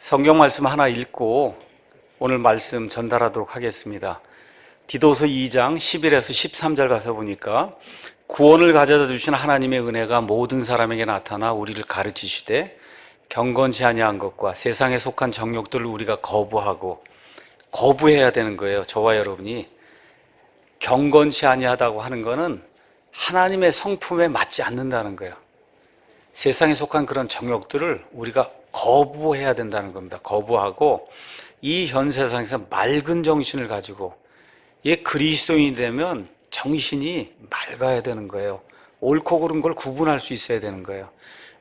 성경 말씀 하나 읽고 오늘 말씀 전달하도록 하겠습니다. 디도서 2장 11에서 13절 가서 보니까 구원을 가져다 주신 하나님의 은혜가 모든 사람에게 나타나 우리를 가르치시되 경건치 아니한 것과 세상에 속한 정욕들을 우리가 거부해야 되는 거예요. 저와 여러분이 경건치 아니하다고 하는 거는 하나님의 성품에 맞지 않는다는 거예요. 세상에 속한 그런 정욕들을 우리가 거부해야 된다는 겁니다. 거부하고 이 현 세상에서 맑은 정신을 가지고 그리스도인이 되면 정신이 맑아야 되는 거예요. 옳고 그른 걸 구분할 수 있어야 되는 거예요.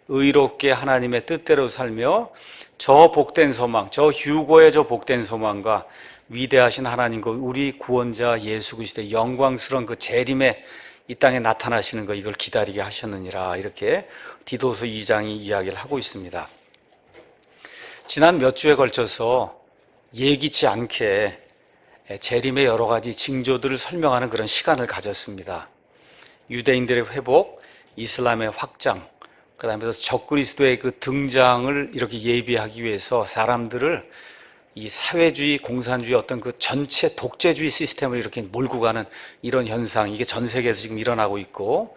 의롭게 하나님의 뜻대로 살며 저 복된 소망, 저 휴거의 저 복된 소망과 위대하신 하나님과 우리 구원자 예수 그리스도의 영광스러운 그 재림에 이 땅에 나타나시는 거, 이걸 기다리게 하셨느니라, 이렇게 디도서 2장이 이야기를 하고 있습니다. 지난 몇 주에 걸쳐서 예기치 않게 재림의 여러 가지 징조들을 설명하는 그런 시간을 가졌습니다. 유대인들의 회복, 이슬람의 확장, 그 다음에 적그리스도의 그 등장을 이렇게 예비하기 위해서 사람들을 이 사회주의, 공산주의 어떤 그 전체 독재주의 시스템을 이렇게 몰고 가는 이런 현상, 이게 전 세계에서 지금 일어나고 있고,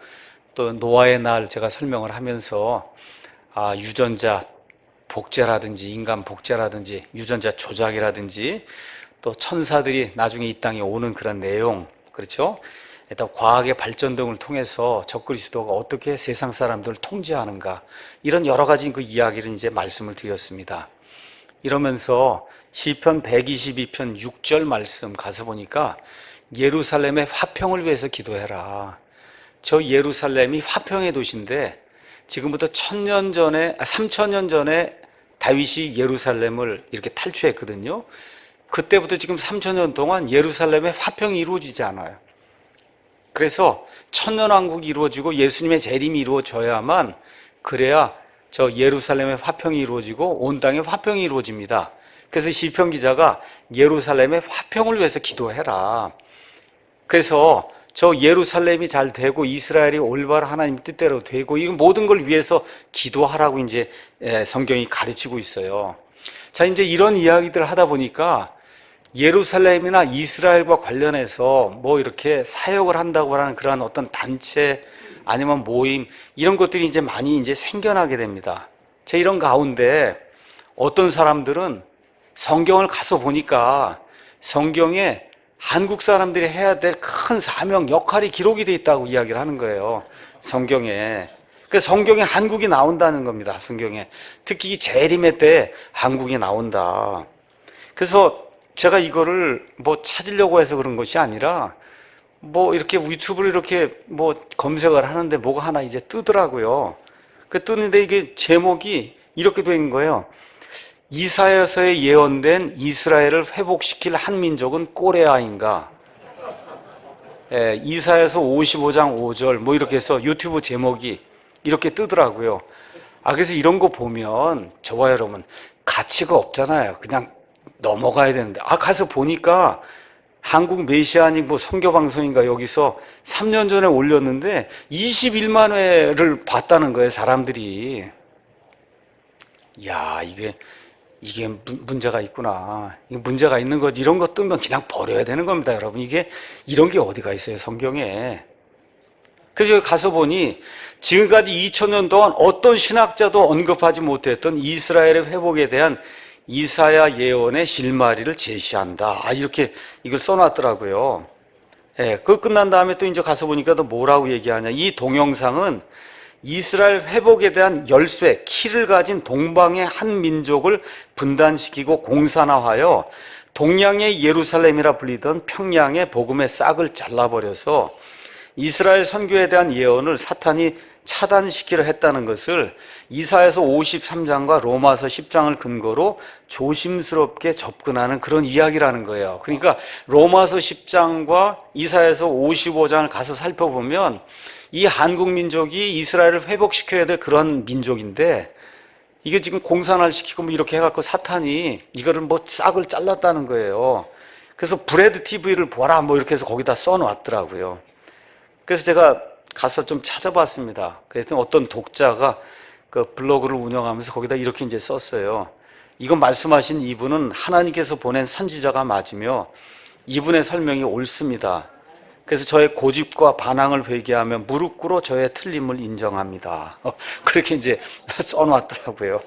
또 노아의 날 제가 설명을 하면서 유전자 복제라든지 인간 복제라든지 유전자 조작이라든지 또 천사들이 나중에 이 땅에 오는 그런 내용, 그렇죠? 일단 과학의 발전 등을 통해서 적그리스도가 어떻게 세상 사람들을 통제하는가, 이런 여러 가지 그 이야기를 이제 말씀을 드렸습니다. 이러면서 시편 122편 6절 말씀 가서 보니까 예루살렘의 화평을 위해서 기도해라. 저 예루살렘이 화평의 도시인데 지금부터 3000년 전에 다윗이 예루살렘을 이렇게 탈취했거든요. 그때부터 지금 3000년 동안 예루살렘의 화평이 이루어지지 않아요. 그래서 천년왕국이 이루어지고 예수님의 재림이 이루어져야만, 그래야 저 예루살렘의 화평이 이루어지고 온 땅의 화평이 이루어집니다. 그래서 시편 기자가 예루살렘의 화평을 위해서 기도해라. 그래서 저 예루살렘이 잘 되고 이스라엘이 올바른 하나님 뜻대로 되고, 이 모든 걸 위해서 기도하라고 이제 성경이 가르치고 있어요. 자, 이제 이런 이야기들을 하다 보니까 예루살렘이나 이스라엘과 관련해서 뭐 이렇게 사역을 한다고 하는 그런 어떤 단체 아니면 모임, 이런 것들이 이제 많이 이제 생겨나게 됩니다. 자, 이런 가운데 어떤 사람들은 성경을 가서 보니까 성경에 한국 사람들이 해야 될 큰 사명, 역할이 기록이 되어 있다고 이야기를 하는 거예요. 성경에. 그래서 성경에 한국이 나온다는 겁니다. 성경에. 특히 이 재림의 때 한국이 나온다. 그래서 제가 이거를 뭐 찾으려고 해서 그런 것이 아니라 뭐 이렇게 유튜브를 이렇게 뭐 검색을 하는데 뭐가 하나 이제 뜨더라고요. 그 뜨는데 이게 제목이 이렇게 된 거예요. 이사야서에 예언된 이스라엘을 회복시킬 한 민족은 꼬레아인가? 이사야서 55장 5절 뭐 이렇게 해서 유튜브 제목이 이렇게 뜨더라고요. 그래서 이런 거 보면 저와 여러분 가치가 없잖아요. 그냥 넘어가야 되는데, 가서 보니까 한국 메시아닉 뭐 선교 방송인가 여기서 3년 전에 올렸는데 21만 회를 봤다는 거예요, 사람들이. 야, 이게 문제가 있구나. 이게 문제가 있는 것, 이런 거 뜨면 그냥 버려야 되는 겁니다, 여러분. 이런 게 어디가 있어요, 성경에. 그래서 가서 보니 지금까지 2000년 동안 어떤 신학자도 언급하지 못했던 이스라엘의 회복에 대한 이사야 예언의 실마리를 제시한다. 이렇게 이걸 써놨더라고요. 그거 끝난 다음에 또 이제 가서 보니까 또 뭐라고 얘기하냐. 이 동영상은 이스라엘 회복에 대한 열쇠, 키를 가진 동방의 한 민족을 분단시키고 공산화하여 동양의 예루살렘이라 불리던 평양의 복음의 싹을 잘라버려서 이스라엘 선교에 대한 예언을 사탄이 차단시키려 했다는 것을 이사야서 53장과 로마서 10장을 근거로 조심스럽게 접근하는 그런 이야기라는 거예요. 그러니까 로마서 10장과 이사야서 55장을 가서 살펴보면 이 한국 민족이 이스라엘을 회복시켜야 될 그런 민족인데, 이게 지금 공산화를 시키고 뭐 이렇게 해갖고 사탄이 이거를 뭐 싹을 잘랐다는 거예요. 그래서 브레드 TV를 보라 뭐 이렇게 해서 거기다 써놨더라고요. 그래서 제가 가서 좀 찾아봤습니다. 그랬더니 어떤 독자가 그 블로그를 운영하면서 거기다 이렇게 이제 썼어요. 이건 말씀하신 이분은 하나님께서 보낸 선지자가 맞으며 이분의 설명이 옳습니다. 그래서 저의 고집과 반항을 회개하며 무릎 꿇어 저의 틀림을 인정합니다. 그렇게 이제 써놨더라고요.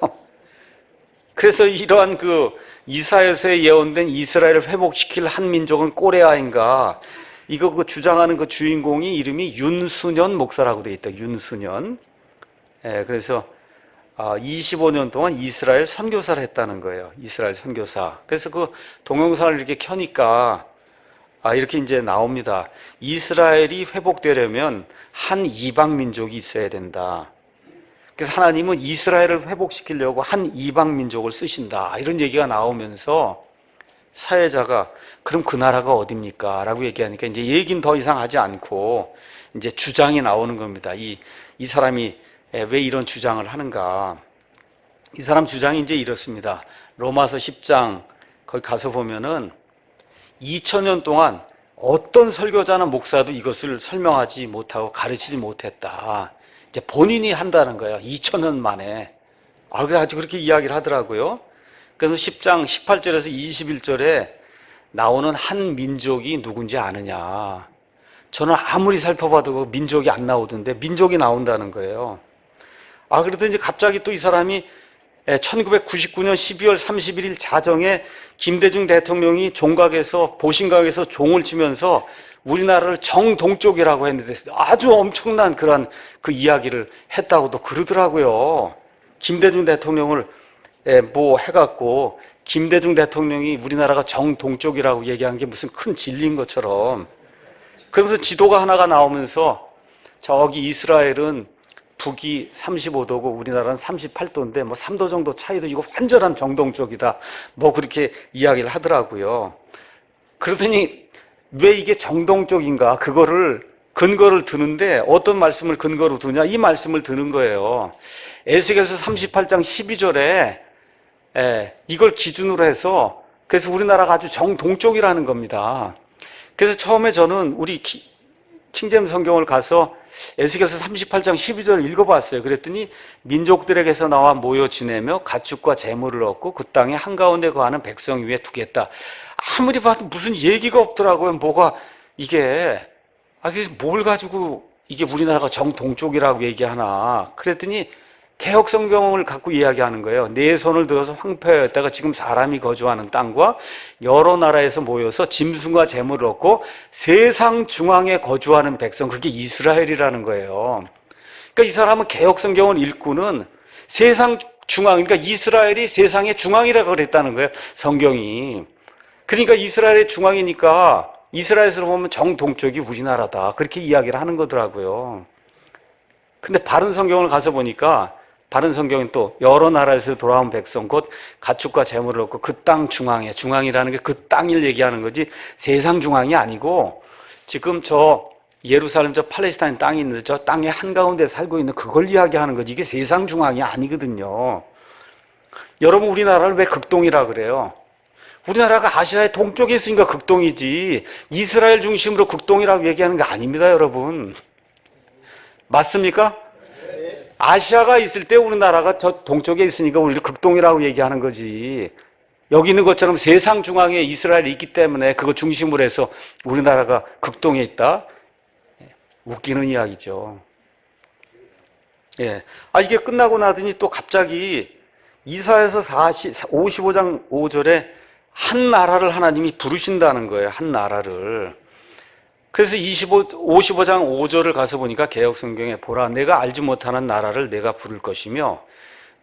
그래서 이러한 그 이사야서에 예언된 이스라엘을 회복시킬 한 민족은 꼬레아인가, 이거 그 주장하는 그 주인공이 이름이 윤수년 목사라고 되어 있다. 윤수년. 예, 그래서 25년 동안 이스라엘 선교사를 했다는 거예요. 이스라엘 선교사. 그래서 그 동영상을 이렇게 켜니까 이렇게 이제 나옵니다. 이스라엘이 회복되려면 한 이방 민족이 있어야 된다. 그래서 하나님은 이스라엘을 회복시키려고 한 이방 민족을 쓰신다. 이런 얘기가 나오면서 사회자가 그럼 그 나라가 어딥니까? 라고 얘기하니까 이제 얘기는 더 이상 하지 않고 이제 주장이 나오는 겁니다. 이 사람이 왜 이런 주장을 하는가? 이 사람 주장이 이제 이렇습니다. 로마서 10장 거기 가서 보면은 2000년 동안 어떤 설교자나 목사도 이것을 설명하지 못하고 가르치지 못했다. 이제 본인이 한다는 거예요. 2000년 만에. 그래가지고 그렇게 이야기를 하더라고요. 그래서 10장 18절에서 21절에 나오는 한 민족이 누군지 아느냐. 저는 아무리 살펴봐도 민족이 안 나오던데 민족이 나온다는 거예요. 그러더니 이제 갑자기 또 이 사람이 1999년 12월 31일 자정에 김대중 대통령이 종각에서 보신각에서 종을 치면서 우리나라를 정동쪽이라고 했는데 아주 엄청난 그런 그 이야기를 했다고도 그러더라고요. 김대중 대통령을 뭐 해갖고 김대중 대통령이 우리나라가 정동쪽이라고 얘기한 게 무슨 큰 진리인 것처럼. 그러면서 지도가 하나가 나오면서 저기 이스라엘은 북이 35도고 우리나라는 38도인데 뭐 3도 정도 차이도 이거 완전한 정동쪽이다. 뭐 그렇게 이야기를 하더라고요. 그러더니 왜 이게 정동쪽인가? 그거를 근거를 드는데 어떤 말씀을 근거로 두냐? 이 말씀을 드는 거예요. 에스겔서 38장 12절에 이걸 기준으로 해서 그래서 우리나라가 아주 정동쪽이라는 겁니다. 그래서 처음에 저는 우리 킹제임스 성경을 가서 에스겔서 38장 12절을 읽어봤어요. 그랬더니 민족들에게서 나와 모여 지내며 가축과 재물을 얻고 그 땅에 한가운데 거하는 백성 위에 두겠다. 아무리 봐도 무슨 얘기가 없더라고요. 뭐가 이게 그래서 뭘 가지고 이게 우리나라가 정동쪽이라고 얘기하나. 그랬더니 개혁 성경을 갖고 이야기하는 거예요. 내 손을 들어서 황폐하였다가 지금 사람이 거주하는 땅과 여러 나라에서 모여서 짐승과 재물을 얻고 세상 중앙에 거주하는 백성, 그게 이스라엘이라는 거예요. 그러니까 이 사람은 개혁 성경을 읽고는 세상 중앙, 그러니까 이스라엘이 세상의 중앙이라고 그랬다는 거예요. 성경이. 그러니까 이스라엘의 중앙이니까 이스라엘에서 보면 정동쪽이 우리나라다. 그렇게 이야기를 하는 거더라고요. 근데 바른 성경을 가서 보니까 바른 성경은 또 여러 나라에서 돌아온 백성 곧 가축과 재물을 얻고 그 땅 중앙에, 중앙이라는 게 그 땅을 얘기하는 거지 세상 중앙이 아니고 지금 저 예루살렘 저 팔레스타인 땅이 있는데 저 땅의 한가운데 살고 있는 그걸 이야기하는 거지 이게 세상 중앙이 아니거든요. 여러분 우리나라를 왜 극동이라 그래요? 우리나라가 아시아의 동쪽에 있으니까 극동이지 이스라엘 중심으로 극동이라고 얘기하는 게 아닙니다, 여러분. 맞습니까? 아시아가 있을 때 우리나라가 저 동쪽에 있으니까 우리를 극동이라고 얘기하는 거지. 여기 있는 것처럼 세상 중앙에 이스라엘이 있기 때문에 그거 중심으로 해서 우리나라가 극동에 있다? 웃기는 이야기죠. 예. 이게 끝나고 나더니 또 갑자기 이사야서 55장 5절에 한 나라를 하나님이 부르신다는 거예요. 한 나라를. 그래서 55장 5절을 가서 보니까 개역성경에 보라 내가 알지 못하는 나라를 내가 부를 것이며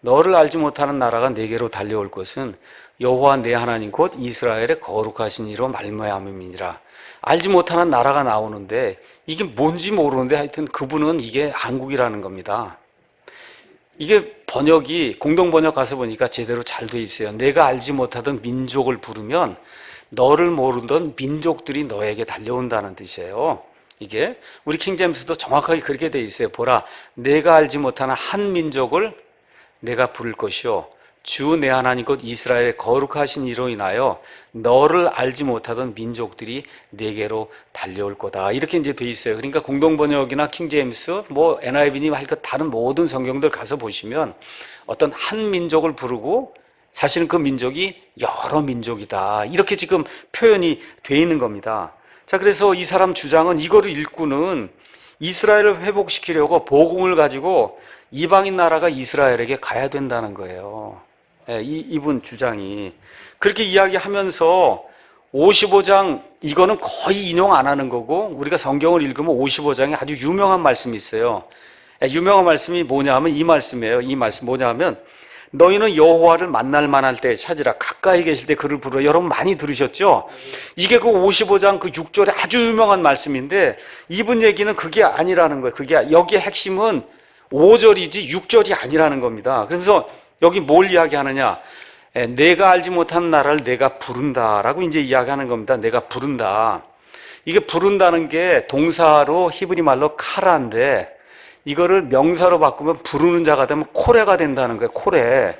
너를 알지 못하는 나라가 내게로 달려올 것은 여호와 내 하나님 곧 이스라엘의 거룩하신 이로 말미암음이니라. 알지 못하는 나라가 나오는데 이게 뭔지 모르는데 하여튼 그분은 이게 한국이라는 겁니다. 이게 번역이 공동번역 가서 보니까 제대로 잘 돼 있어요. 내가 알지 못하던 민족을 부르면 너를 모르던 민족들이 너에게 달려온다는 뜻이에요. 이게 우리 킹제임스도 정확하게 그렇게 돼 있어요. 보라 내가 알지 못하는 한 민족을 내가 부를 것이요 주 내 하나님 곧 이스라엘의 거룩하신 이로 인하여 너를 알지 못하던 민족들이 내게로 달려올 거다. 이렇게 이제 돼 있어요. 그러니까 공동번역이나 킹제임스 뭐 NIV니 할 것 다른 모든 성경들 가서 보시면 어떤 한 민족을 부르고 사실은 그 민족이 여러 민족이다. 이렇게 지금 표현이 돼 있는 겁니다. 자, 그래서 이 사람 주장은 이거를 읽고는 이스라엘을 회복시키려고 복음을 가지고 이방인 나라가 이스라엘에게 가야 된다는 거예요. 이분 주장이. 그렇게 이야기하면서 55장, 이거는 거의 인용 안 하는 거고, 우리가 성경을 읽으면 55장에 아주 유명한 말씀이 있어요. 유명한 말씀이 뭐냐 하면 이 말씀이에요. 이 말씀 뭐냐 하면, 너희는 여호와를 만날 만할 때 찾으라. 가까이 계실 때 그를 부르라. 여러분 많이 들으셨죠? 이게 그 55장 그 6절에 아주 유명한 말씀인데, 이분 얘기는 그게 아니라는 거예요. 그게, 여기에 핵심은 5절이지 6절이 아니라는 겁니다. 그래서 여기 뭘 이야기하느냐? 내가 알지 못하는 나라를 내가 부른다라고 이제 이야기하는 겁니다. 내가 부른다. 이게 부른다는 게 동사로 히브리 말로 카라인데, 이거를 명사로 바꾸면 부르는 자가 되면 코레가 된다는 거예요. 코레.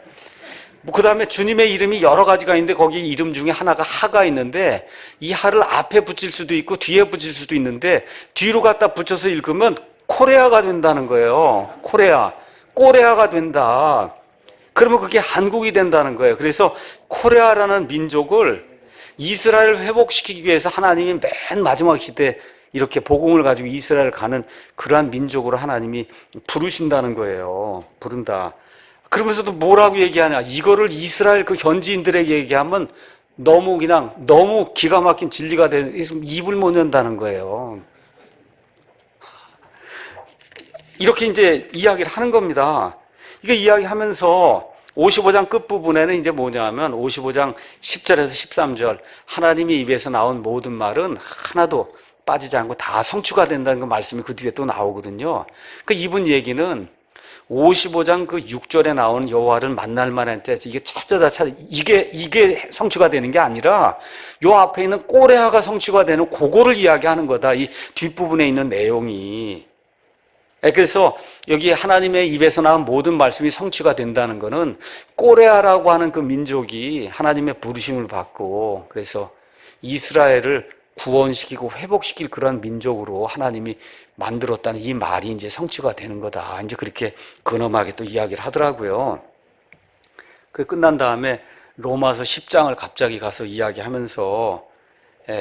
그 다음에 주님의 이름이 여러 가지가 있는데 거기 이름 중에 하나가 하가 있는데, 이 하를 앞에 붙일 수도 있고 뒤에 붙일 수도 있는데 뒤로 갖다 붙여서 읽으면 코레아가 된다는 거예요. 코레아. 꼬레아가 된다. 그러면 그게 한국이 된다는 거예요. 그래서 코레아라는 민족을 이스라엘을 회복시키기 위해서 하나님이 맨 마지막 시대 이렇게 복음을 가지고 이스라엘 가는 그러한 민족으로 하나님이 부르신다는 거예요. 부른다. 그러면서도 뭐라고 얘기하냐? 이거를 이스라엘 그 현지인들에게 얘기하면 너무 기가 막힌 진리가 되는, 입을 못 연다는 거예요. 이렇게 이제 이야기를 하는 겁니다. 이게 이야기하면서 55장 끝부분에는 이제 뭐냐 하면 55장 10절에서 13절 하나님의 입에서 나온 모든 말은 하나도 빠지지 않고 다 성취가 된다는 그 말씀이 그 뒤에 또 나오거든요. 그 이분 얘기는 55장 그 6절에 나오는 여호와를 만날 만한 때 이게 찾아 이게 성취가 되는 게 아니라 요 앞에 있는 꼬레아가 성취가 되는 그거를 이야기하는 거다. 이 뒷부분에 있는 내용이. 그래서 여기 하나님의 입에서 나온 모든 말씀이 성취가 된다는 거는 꼬레아라고 하는 그 민족이 하나님의 부르심을 받고 그래서 이스라엘을 구원시키고 회복시킬 그런 민족으로 하나님이 만들었다는 이 말이 이제 성취가 되는 거다. 이제 그렇게 근엄하게 또 이야기를 하더라고요. 그 끝난 다음에 로마서 10장을 갑자기 가서 이야기하면서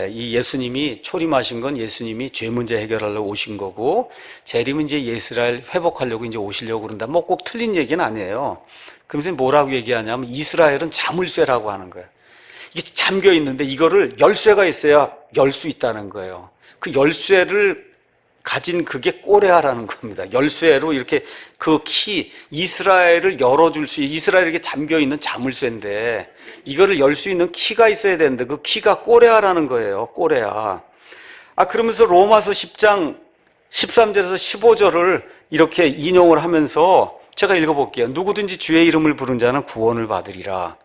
이 예수님이 초림하신 건 예수님이 죄 문제 해결하려고 오신 거고 재림은 이제 이스라엘 회복하려고 이제 오시려고 그런다. 뭐 꼭 틀린 얘기는 아니에요. 그러면서 뭐라고 얘기하냐면 이스라엘은 자물쇠라고 하는 거예요. 이게 잠겨 있는데 이거를 열쇠가 있어야 열 수 있다는 거예요. 그 열쇠를 가진 그게 꼬레아라는 겁니다. 열쇠로 이렇게 그 키, 이스라엘을 열어줄 수, 이스라엘에게 잠겨있는 자물쇠인데 이거를 열 수 있는 키가 있어야 되는데 그 키가 꼬레아라는 거예요. 꼬레아. 그러면서 로마서 10장 13절에서 15절을 이렇게 인용을 하면서 제가 읽어볼게요. 누구든지 주의 이름을 부른 자는 구원을 받으리라.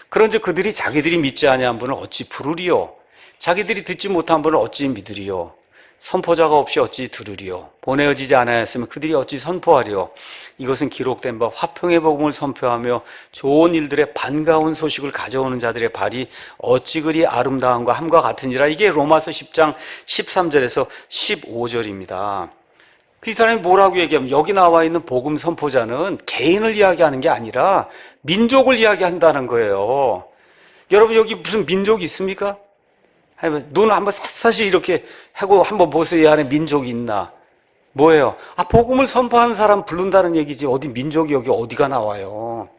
그런즉 그들이 자기들이 믿지 아니한 분을 어찌 부르리요? 자기들이 듣지 못한 분을 어찌 믿으리요? 선포자가 없이 어찌 들으리요? 보내어지지 않았으면 그들이 어찌 선포하리요? 이것은 기록된 바 화평의 복음을 선포하며 좋은 일들의 반가운 소식을 가져오는 자들의 발이 어찌 그리 아름다움과 함과 같은지라. 이게 로마서 10장 13절에서 15절입니다. 그 사람이 뭐라고 얘기하면 여기 나와 있는 복음 선포자는 개인을 이야기하는 게 아니라 민족을 이야기한다는 거예요. 여러분 여기 무슨 민족이 있습니까? 눈 한번 샅샅이 이렇게 하고 한번 보세요. 이 안에 민족이 있나? 뭐예요? 복음을 선포하는 사람 부른다는 얘기지 어디 민족이 여기 어디가 나와요?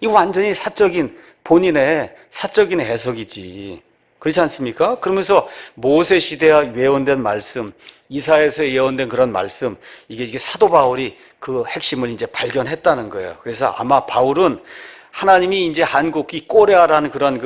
이거 완전히 사적인 본인의 사적인 해석이지. 그렇지 않습니까? 그러면서 모세 시대에 예언된 말씀, 이사야에서 예언된 그런 말씀, 이게 사도 바울이 그 핵심을 이제 발견했다는 거예요. 그래서 아마 바울은 하나님이 이제 이 꼬레아라는 그런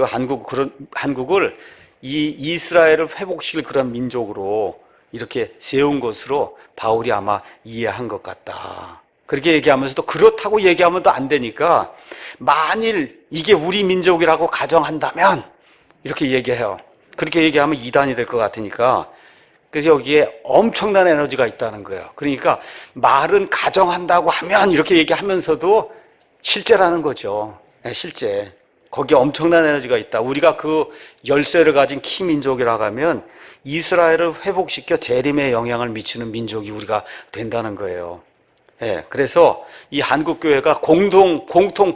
한국을 이 이스라엘을 회복시킬 그런 민족으로 이렇게 세운 것으로 바울이 아마 이해한 것 같다. 그렇게 얘기하면서도 그렇다고 얘기하면 또 안 되니까 만일 이게 우리 민족이라고 가정한다면 이렇게 얘기해요. 그렇게 얘기하면 이단이 될 것 같으니까 그래서 여기에 엄청난 에너지가 있다는 거예요. 그러니까 말은 가정한다고 하면 이렇게 얘기하면서도 실제라는 거죠. 실제. 거기에 엄청난 에너지가 있다. 우리가 그 열쇠를 가진 키민족이라고 하면 이스라엘을 회복시켜 재림에 영향을 미치는 민족이 우리가 된다는 거예요. 예, 그래서 이 한국교회가 공통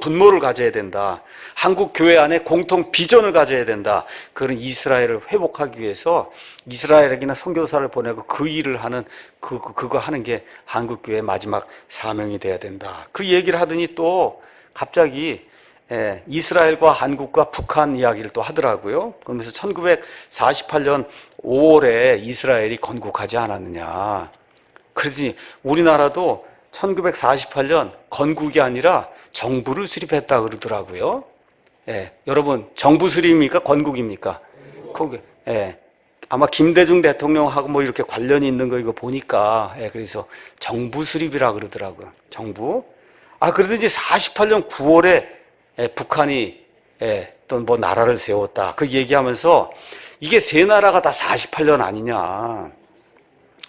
분모를 가져야 된다. 한국교회 안에 공통 비전을 가져야 된다. 그런 이스라엘을 회복하기 위해서 이스라엘에게는 선교사를 보내고 그 일을 하는, 그거 하는 게 한국교회의 마지막 사명이 돼야 된다. 그 얘기를 하더니 또 갑자기 이스라엘과 한국과 북한 이야기를 또 하더라고요. 그러면서 1948년 5월에 이스라엘이 건국하지 않았느냐. 그러지 우리나라도 1948년 건국이 아니라 정부를 수립했다 그러더라고요. 여러분 정부 수립입니까? 건국입니까? 건국. 아마 김대중 대통령하고 뭐 이렇게 관련이 있는 거 이거 보니까 그래서 정부 수립이라 그러더라고요. 정부. 그러더니 48년 9월에 북한이 또 뭐 나라를 세웠다. 그 얘기하면서 이게 세 나라가 다 48년 아니냐.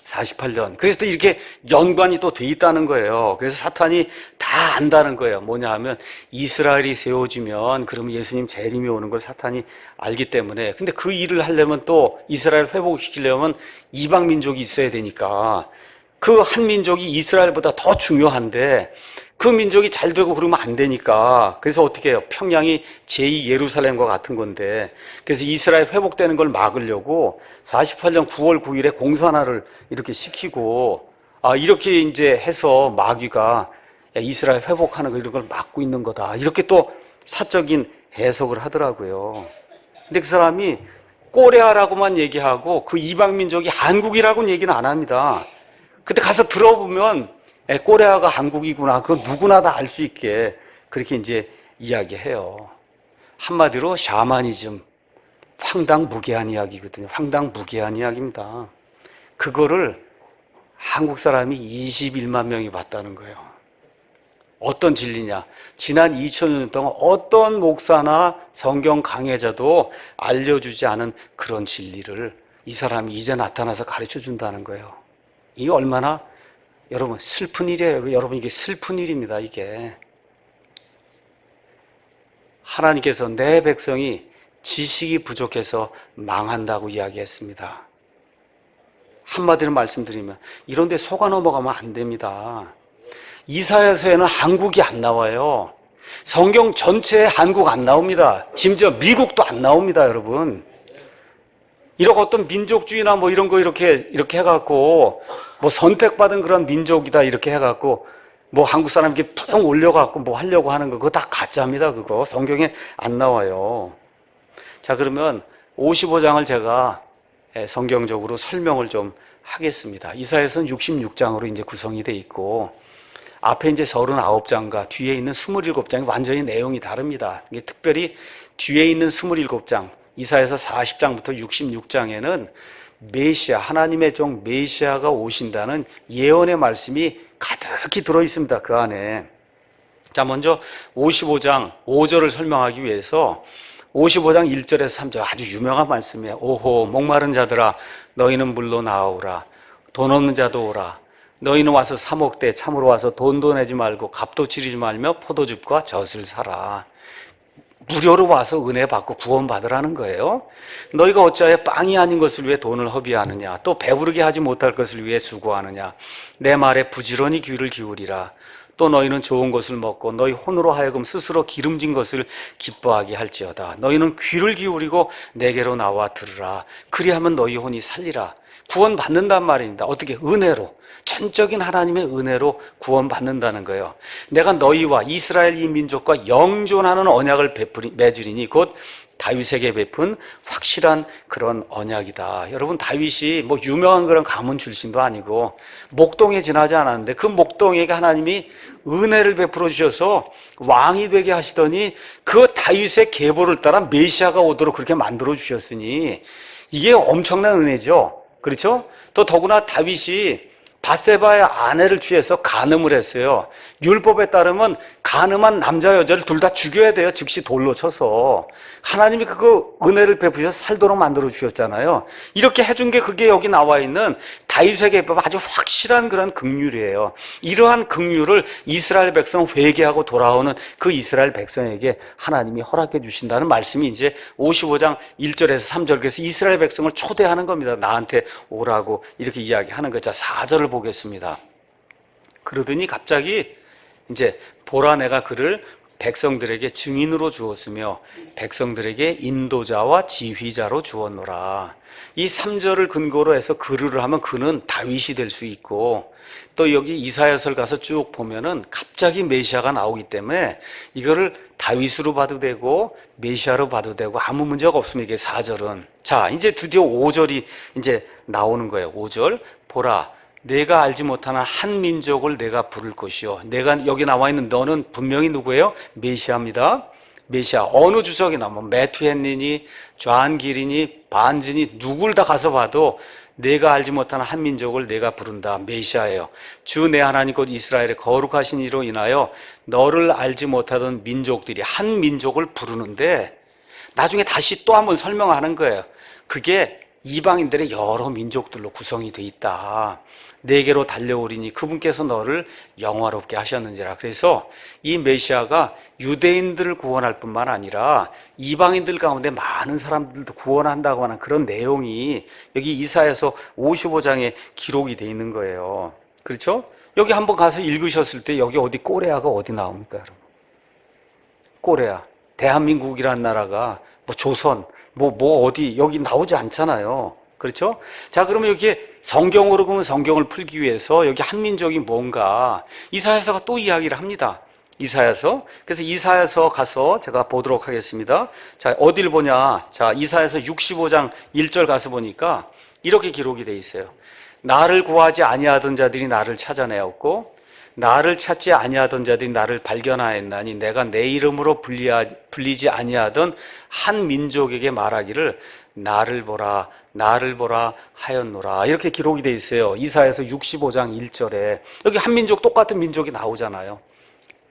48년. 그래서 또 이렇게 연관이 또 돼 있다는 거예요. 그래서 사탄이 다 안다는 거예요. 뭐냐 하면 이스라엘이 세워지면 그러면 예수님 재림이 오는 걸 사탄이 알기 때문에. 근데 그 일을 하려면 또 이스라엘 회복시키려면 이방 민족이 있어야 되니까 그 한 민족이 이스라엘보다 더 중요한데 그 민족이 잘 되고 그러면 안 되니까. 그래서 어떻게 해요? 평양이 제2 예루살렘과 같은 건데, 그래서 이스라엘 회복되는 걸 막으려고 48년 9월 9일에 공산화를 이렇게 시키고, 이렇게 이제 해서 마귀가 이스라엘 회복하는 거 이런 걸 막고 있는 거다. 이렇게 또 사적인 해석을 하더라고요. 근데 그 사람이 꼬레아라고만 얘기하고 그 이방 민족이 한국이라고는 얘기는 안 합니다. 근데 가서 들어보면 꼬레아가 한국이구나. 그거 누구나 다 알 수 있게 그렇게 이제 이야기해요. 한마디로 샤머니즘, 황당무계한 이야기거든요. 황당무계한 이야기입니다. 그거를 한국 사람이 21만 명이 봤다는 거예요. 어떤 진리냐? 지난 2000년 동안 어떤 목사나 성경 강해자도 알려주지 않은 그런 진리를 이 사람이 이제 나타나서 가르쳐 준다는 거예요. 이게 얼마나 여러분 슬픈 일이에요. 여러분 이게 슬픈 일입니다. 이게 하나님께서 내 백성이 지식이 부족해서 망한다고 이야기했습니다. 한마디로 말씀드리면 이런 데 속아 넘어가면 안 됩니다. 이사야서에는 한국이 안 나와요. 성경 전체에 한국 안 나옵니다. 심지어 미국도 안 나옵니다, 여러분. 이렇게 어떤 민족주의나 뭐 이런 거 이렇게 해갖고 뭐 선택받은 그런 민족이다 이렇게 해갖고 뭐 한국 사람 이렇게 푹 올려갖고 뭐 하려고 하는 거 그거 다 가짜입니다. 그거 성경에 안 나와요. 자, 그러면 55장을 제가 성경적으로 설명을 좀 하겠습니다. 이사야서는 66장으로 이제 구성이 돼 있고 앞에 이제 39장과 뒤에 있는 27장이 완전히 내용이 다릅니다. 이게 특별히 뒤에 있는 27장 이사야서 40장부터 66장에는 메시아, 하나님의 종 메시아가 오신다는 예언의 말씀이 가득히 들어있습니다. 그 안에. 자, 먼저 55장 5절을 설명하기 위해서 55장 1절에서 3절 아주 유명한 말씀이에요. 오호 목마른 자들아 너희는 물로 나오라. 돈 없는 자도 오라. 너희는 와서 사 먹되 참으로 와서 돈도 내지 말고 값도 치르지 말며 포도즙과 젖을 사라. 무료로 와서 은혜 받고 구원 받으라는 거예요. 너희가 어찌하여 빵이 아닌 것을 위해 돈을 허비하느냐, 또 배부르게 하지 못할 것을 위해 수고하느냐. 내 말에 부지런히 귀를 기울이라. 또 너희는 좋은 것을 먹고 너희 혼으로 하여금 스스로 기름진 것을 기뻐하게 할지어다. 너희는 귀를 기울이고 내게로 나와 들으라. 그리하면 너희 혼이 살리라. 구원 받는단 말입니다. 어떻게? 은혜로, 전적인 하나님의 은혜로 구원 받는다는 거예요. 내가 너희와 이스라엘 이 민족과 영존하는 언약을 맺으리니 곧 다윗에게 베푼 확실한 그런 언약이다. 여러분, 다윗이 뭐 유명한 그런 가문 출신도 아니고 목동에 지나지 않았는데 그 목동에게 하나님이 은혜를 베풀어 주셔서 왕이 되게 하시더니 그 다윗의 계보를 따라 메시아가 오도록 그렇게 만들어 주셨으니 이게 엄청난 은혜죠. 그렇죠? 또 더구나 다윗이 밧세바의 아내를 취해서 간음을 했어요. 율법에 따르면 간음한 남자 여자를 둘 다 죽여야 돼요. 즉시 돌로 쳐서. 하나님이 그거 은혜를 베푸셔서 살도록 만들어 주셨잖아요. 이렇게 해준 게 그게 여기 나와 있는 다윗에게 아주 확실한 그런 긍휼이에요. 이러한 긍휼을 이스라엘 백성 회개하고 돌아오는 그 이스라엘 백성에게 하나님이 허락해 주신다는 말씀이 이제 55장 1절에서 3절, 그래서 이스라엘 백성을 초대하는 겁니다. 나한테 오라고 이렇게 이야기하는 거죠. 4절을 보겠습니다. 그러더니 갑자기 이제 보라 내가 그를 백성들에게 증인으로 주었으며 백성들에게 인도자와 지휘자로 주었노라. 이 3절을 근거로 해서 그를 하면 그는 다윗이 될 수 있고, 또 여기 이사야서를 가서 쭉 보면은 갑자기 메시아가 나오기 때문에 이거를 다윗으로 봐도 되고 메시아로 봐도 되고 아무 문제가 없습니다. 이게 4절은. 자, 이제 드디어 5절이 이제 나오는 거예요. 5절. 보라 내가 알지 못하는 한 민족을 내가 부를 것이요. 내가 여기 나와 있는 너는 분명히 누구예요? 메시아입니다. 메시아. 어느 주석이나 뭐 메투헬리니 좌안길이니 반즈니 누굴 다 가서 봐도 내가 알지 못하는 한 민족을 내가 부른다. 메시아예요. 주 내 하나님 곧 이스라엘의 거룩하신 이로 인하여 너를 알지 못하던 민족들이 한 민족을 부르는데, 나중에 다시 또 한번 설명하는 거예요. 그게 이방인들의 여러 민족들로 구성이 돼 있다. 내게로 달려오리니 그분께서 너를 영화롭게 하셨는지라. 그래서 이 메시아가 유대인들을 구원할 뿐만 아니라 이방인들 가운데 많은 사람들도 구원한다고 하는 그런 내용이 여기 이사야서 55장에 기록이 돼 있는 거예요. 그렇죠? 여기 한번 가서 읽으셨을 때 여기 어디 꼬레아가 어디 나옵니까, 여러분? 꼬레아. 대한민국이라는 나라가 뭐 조선 어디 여기 나오지 않잖아요. 그렇죠? 자, 그러면 여기에 성경으로 보면 성경을 풀기 위해서 여기 한민족이 뭔가 이사야서가 또 이야기를 합니다. 이사야서. 그래서 이사야서 가서 제가 보도록 하겠습니다. 자, 어딜 보냐? 자, 이사야서 65장 1절 가서 보니까 이렇게 기록이 돼 있어요. 나를 구하지 아니하던 자들이 나를 찾아내었고 나를 찾지 아니하던 자들이 나를 발견하였나니 내가 내 이름으로 불리지 아니하던 한 민족에게 말하기를 나를 보라 하였노라. 이렇게 기록이 돼 있어요. 이사야서 65장 1절에. 여기 한 민족, 똑같은 민족이 나오잖아요.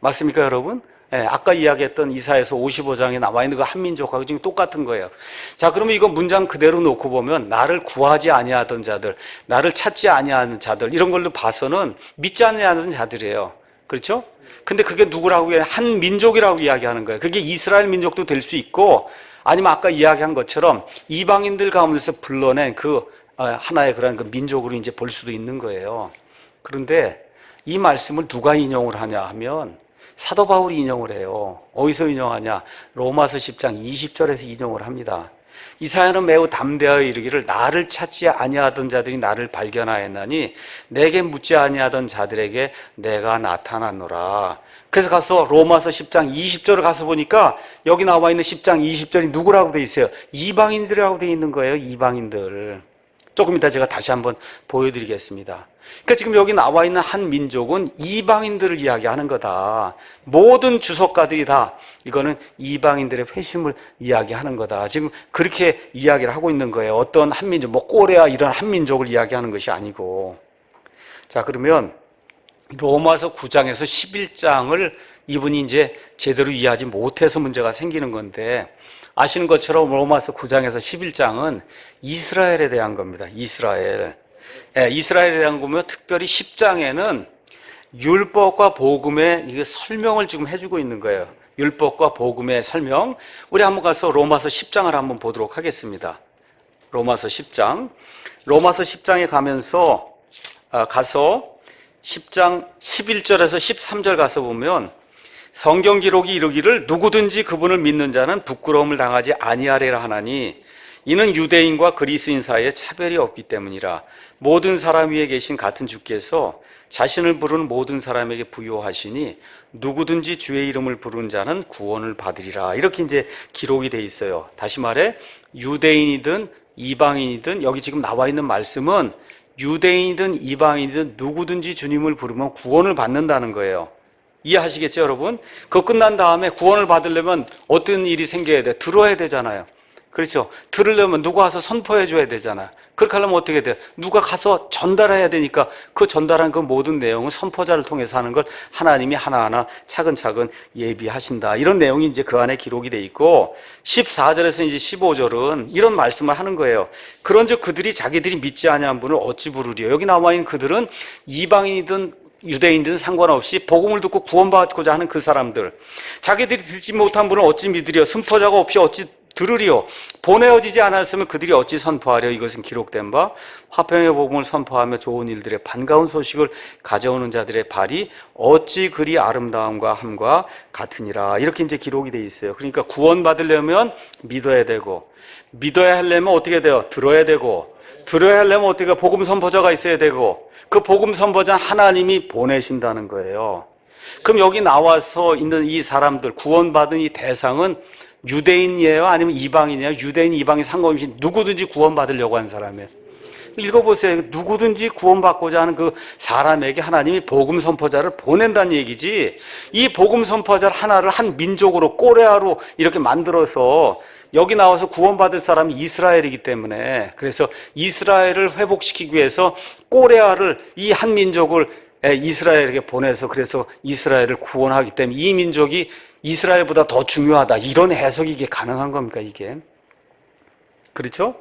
맞습니까, 여러분? 네, 아까 이야기했던 이사야서 55장에 나와 있는 그 한민족하고 지금 똑같은 거예요. 자, 그러면 이거 문장 그대로 놓고 보면 나를 구하지 아니하던 자들, 나를 찾지 아니하는 자들, 이런 걸로 봐서는 믿지 아니하는 자들이에요. 그렇죠? 근데 그게 누구라고 해야 한 민족이라고 이야기하는 거예요. 그게 이스라엘 민족도 될 수 있고, 아니면 아까 이야기한 것처럼 이방인들 가운데서 불러낸 그 하나의 그런 그 민족으로 이제 볼 수도 있는 거예요. 그런데 이 말씀을 누가 인용을 하냐 하면 사도 바울이 인용을 해요. 어디서 인용하냐? 로마서 10장 20절에서 인용을 합니다. 이사야는 매우 담대하여 이르기를 나를 찾지 아니하던 자들이 나를 발견하였나니 내게 묻지 아니하던 자들에게 내가 나타났노라. 그래서 가서 로마서 10장 20절을 가서 보니까 여기 나와 있는 10장 20절이 누구라고 돼 있어요? 이방인들이라고 돼 있는 거예요. 이방인들. 조금 이따 제가 다시 한번 보여드리겠습니다. 그러니까 지금 여기 나와 있는 한 민족은 이방인들을 이야기하는 거다. 모든 주석가들이 다 이거는 이방인들의 회심을 이야기하는 거다. 지금 그렇게 이야기를 하고 있는 거예요. 어떤 한 민족, 뭐 꼬레아 이런 한 민족을 이야기하는 것이 아니고. 자, 그러면 로마서 9장에서 11장을 이분이 이제 제대로 이해하지 못해서 문제가 생기는 건데, 아시는 것처럼 로마서 9장에서 11장은 이스라엘에 대한 겁니다. 이스라엘. 예, 이스라엘에 대한 거면 특별히 10장에는 율법과 복음의 이게 설명을 지금 해주고 있는 거예요. 율법과 복음의 설명. 우리 한번 가서 로마서 10장을 한번 보도록 하겠습니다. 로마서 10장. 로마서 10장에 가면서 가서 10장 11절에서 13절 가서 보면 성경 기록이 이르기를 누구든지 그분을 믿는 자는 부끄러움을 당하지 아니하리라 하나니 이는 유대인과 그리스인 사이에 차별이 없기 때문이라. 모든 사람 위에 계신 같은 주께서 자신을 부르는 모든 사람에게 부요하시니 누구든지 주의 이름을 부르는 자는 구원을 받으리라. 이렇게 이제 기록이 돼 있어요. 다시 말해 유대인이든 이방인이든 여기 지금 나와 있는 말씀은 유대인이든 이방인이든 누구든지 주님을 부르면 구원을 받는다는 거예요. 이해하시겠죠, 여러분? 그거 끝난 다음에 구원을 받으려면 어떤 일이 생겨야 돼? 들어야 되잖아요. 그렇죠? 들으려면 누가 와서 선포해 줘야 되잖아요. 그렇게 하려면 어떻게 돼요? 누가 가서 전달해야 되니까 그 전달한 그 모든 내용은 선포자를 통해서 하는 걸 하나님이 하나하나 차근차근 예비하신다. 이런 내용이 이제 그 안에 기록이 돼 있고 14절에서 이제 15절은 이런 말씀을 하는 거예요. 그런즉 그들이 자기들이 믿지 아니한 분을 어찌 부르리요? 여기 나와 있는 그들은 이방인이든 유대인들은 상관없이 복음을 듣고 구원받고자 하는 그 사람들, 자기들이 듣지 못한 분을 어찌 믿으리요? 선포자가 없이 어찌 들으리요. 보내어지지 않았으면 그들이 어찌 선포하려. 이것은 기록된 바 화평의 복음을 선포하며 좋은 일들의 반가운 소식을 가져오는 자들의 발이 어찌 그리 아름다움과 함과 같으니라. 이렇게 이제 기록이 돼 있어요. 그러니까 구원 받으려면 믿어야 되고, 믿어야 하려면 어떻게 돼요? 들어야 되고, 들어야 하려면 어떻게 복음 선포자가 있어야 되고, 그 복음 선포자 하나님이 보내신다는 거예요. 그럼 여기 나와서 있는 이 사람들, 구원받은 이 대상은 유대인이에요? 아니면 이방인이에요? 유대인, 이방인 상관없이 누구든지 구원받으려고 하는 사람이에요. 읽어보세요. 누구든지 구원받고자 하는 그 사람에게 하나님이 복음 선포자를 보낸다는 얘기지, 이 복음 선포자 하나를 한 민족으로, 꼬레아로 이렇게 만들어서 여기 나와서 구원받을 사람이 이스라엘이기 때문에, 그래서 이스라엘을 회복시키기 위해서 꼬레아를, 이 한 민족을 이스라엘에게 보내서 그래서 이스라엘을 구원하기 때문에 이 민족이 이스라엘보다 더 중요하다, 이런 해석이 이게 가능한 겁니까, 이게? 그렇죠?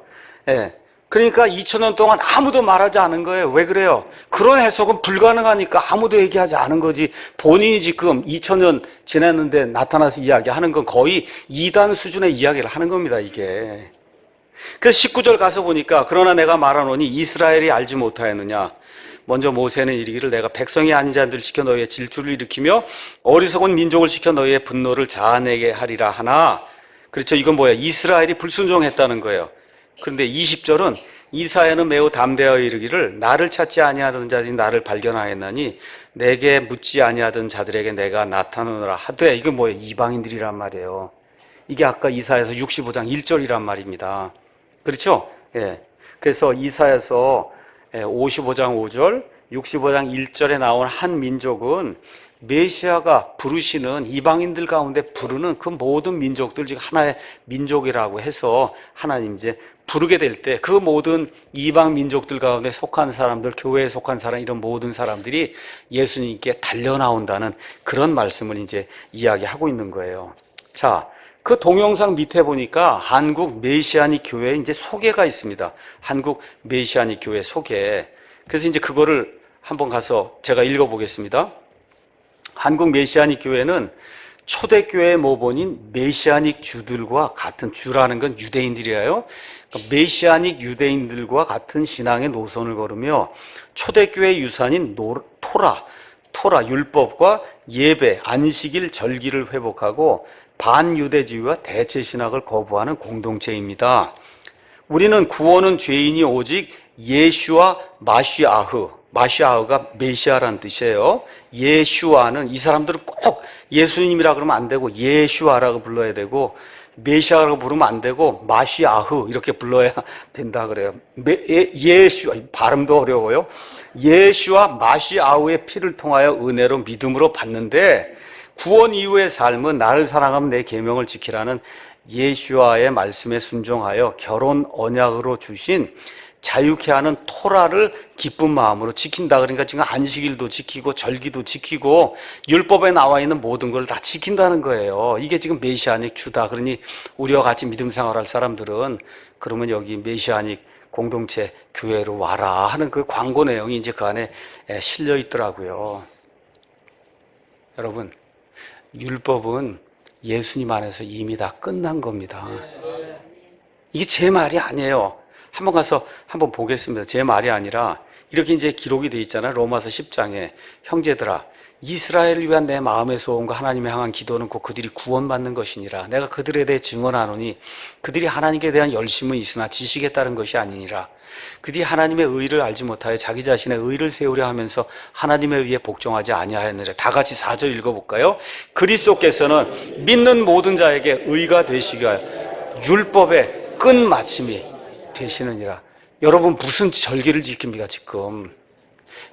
예. 그러니까 2000년 동안 아무도 말하지 않은 거예요. 왜 그래요? 그런 해석은 불가능하니까 아무도 얘기하지 않은 거지. 본인이 지금 2000년 지났는데 나타나서 이야기하는 건 거의 이단 수준의 이야기를 하는 겁니다, 이게. 그래서 19절 가서 보니까 그러나 내가 말하노니 이스라엘이 알지 못하였느냐. 먼저 모세는 이르기를 내가 백성이 아닌 자들을 시켜 너희의 질투를 일으키며 어리석은 민족을 시켜 너희의 분노를 자아내게 하리라 하나. 그렇죠. 이건 뭐야? 이스라엘이 불순종했다는 거예요. 그런데 20절은 이사야는 매우 담대하여 이르기를 나를 찾지 아니하던 자들이 나를 발견하였나니 내게 묻지 아니하던 자들에게 내가 나타나노라 하되. 이건 뭐예요? 이방인들이란 말이에요. 이게 아까 이사야서 65장 1절이란 말입니다. 그렇죠? 예. 그래서 이사야서 55장 5절, 65장 1절에 나온 한 민족은 메시아가 부르시는, 이방인들 가운데 부르는 그 모든 민족들 중 하나의 민족이라고 해서 하나님 이제 부르게 될 때 그 모든 이방 민족들 가운데 속한 사람들, 교회에 속한 사람, 이런 모든 사람들이 예수님께 달려나온다는 그런 말씀을 이제 이야기하고 있는 거예요. 자, 그 동영상 밑에 보니까 한국 메시아닉 교회 이제 소개가 있습니다. 한국 메시아닉 교회 소개. 그래서 이제 그거를 한번 가서 제가 읽어보겠습니다. 한국 메시아닉 교회는 초대교회 모본인 메시아닉 주들과 같은, 주라는 건 유대인들이에요. 그러니까 메시아닉 유대인들과 같은 신앙의 노선을 걸으며 초대교회 유산인 토라 율법과 예배, 안식일, 절기를 회복하고 반유대주의와 대체신학을 거부하는 공동체입니다. 우리는 구원은 죄인이 오직 예슈와 마시아흐가 메시아라는 뜻이에요. 예슈아는, 이 사람들은 꼭 예수님이라 그러면 안 되고 예슈아라고 불러야 되고, 메시아라고 부르면 안 되고 마시아흐 이렇게 불러야 된다 그래요. 예슈아, 발음도 어려워요. 예슈와 마시아흐의 피를 통하여 은혜로 믿음으로 받는데, 구원 이후의 삶은 나를 사랑하면 내 계명을 지키라는 예슈아의 말씀에 순종하여 결혼 언약으로 주신 자유케 하는 토라를 기쁜 마음으로 지킨다. 그러니까 지금 안식일도 지키고 절기도 지키고 율법에 나와 있는 모든 걸 다 지킨다는 거예요. 이게 지금 메시아닉 주다. 그러니 우리와 같이 믿음 생활할 사람들은 그러면 여기 메시아닉 공동체 교회로 와라 하는 그 광고 내용이 이제 그 안에 실려 있더라고요. 여러분, 율법은 예수님 안에서 이미 다 끝난 겁니다. 이게 제 말이 아니에요. 한번 가서 한번 보겠습니다. 제 말이 아니라 이렇게 이제 기록이 돼 있잖아요. 로마서 10장에 형제들아, 이스라엘을 위한 내 마음의 소원과 하나님의 향한 기도는 곧 그들이 구원받는 것이니라. 내가 그들에 대해 증언하노니 그들이 하나님께 대한 열심은 있으나 지식에 따른 것이 아니니라. 그들이 하나님의 의를 알지 못하여 자기 자신의 의를 세우려 하면서 하나님의 의에 복종하지 아니하였느라. 다 같이 4절 읽어볼까요? 그리스도께서는 믿는 모든 자에게 의가 되시게 하여 율법의 끝마침이 되시느니라. 여러분, 무슨 절기를 지킵니까 지금?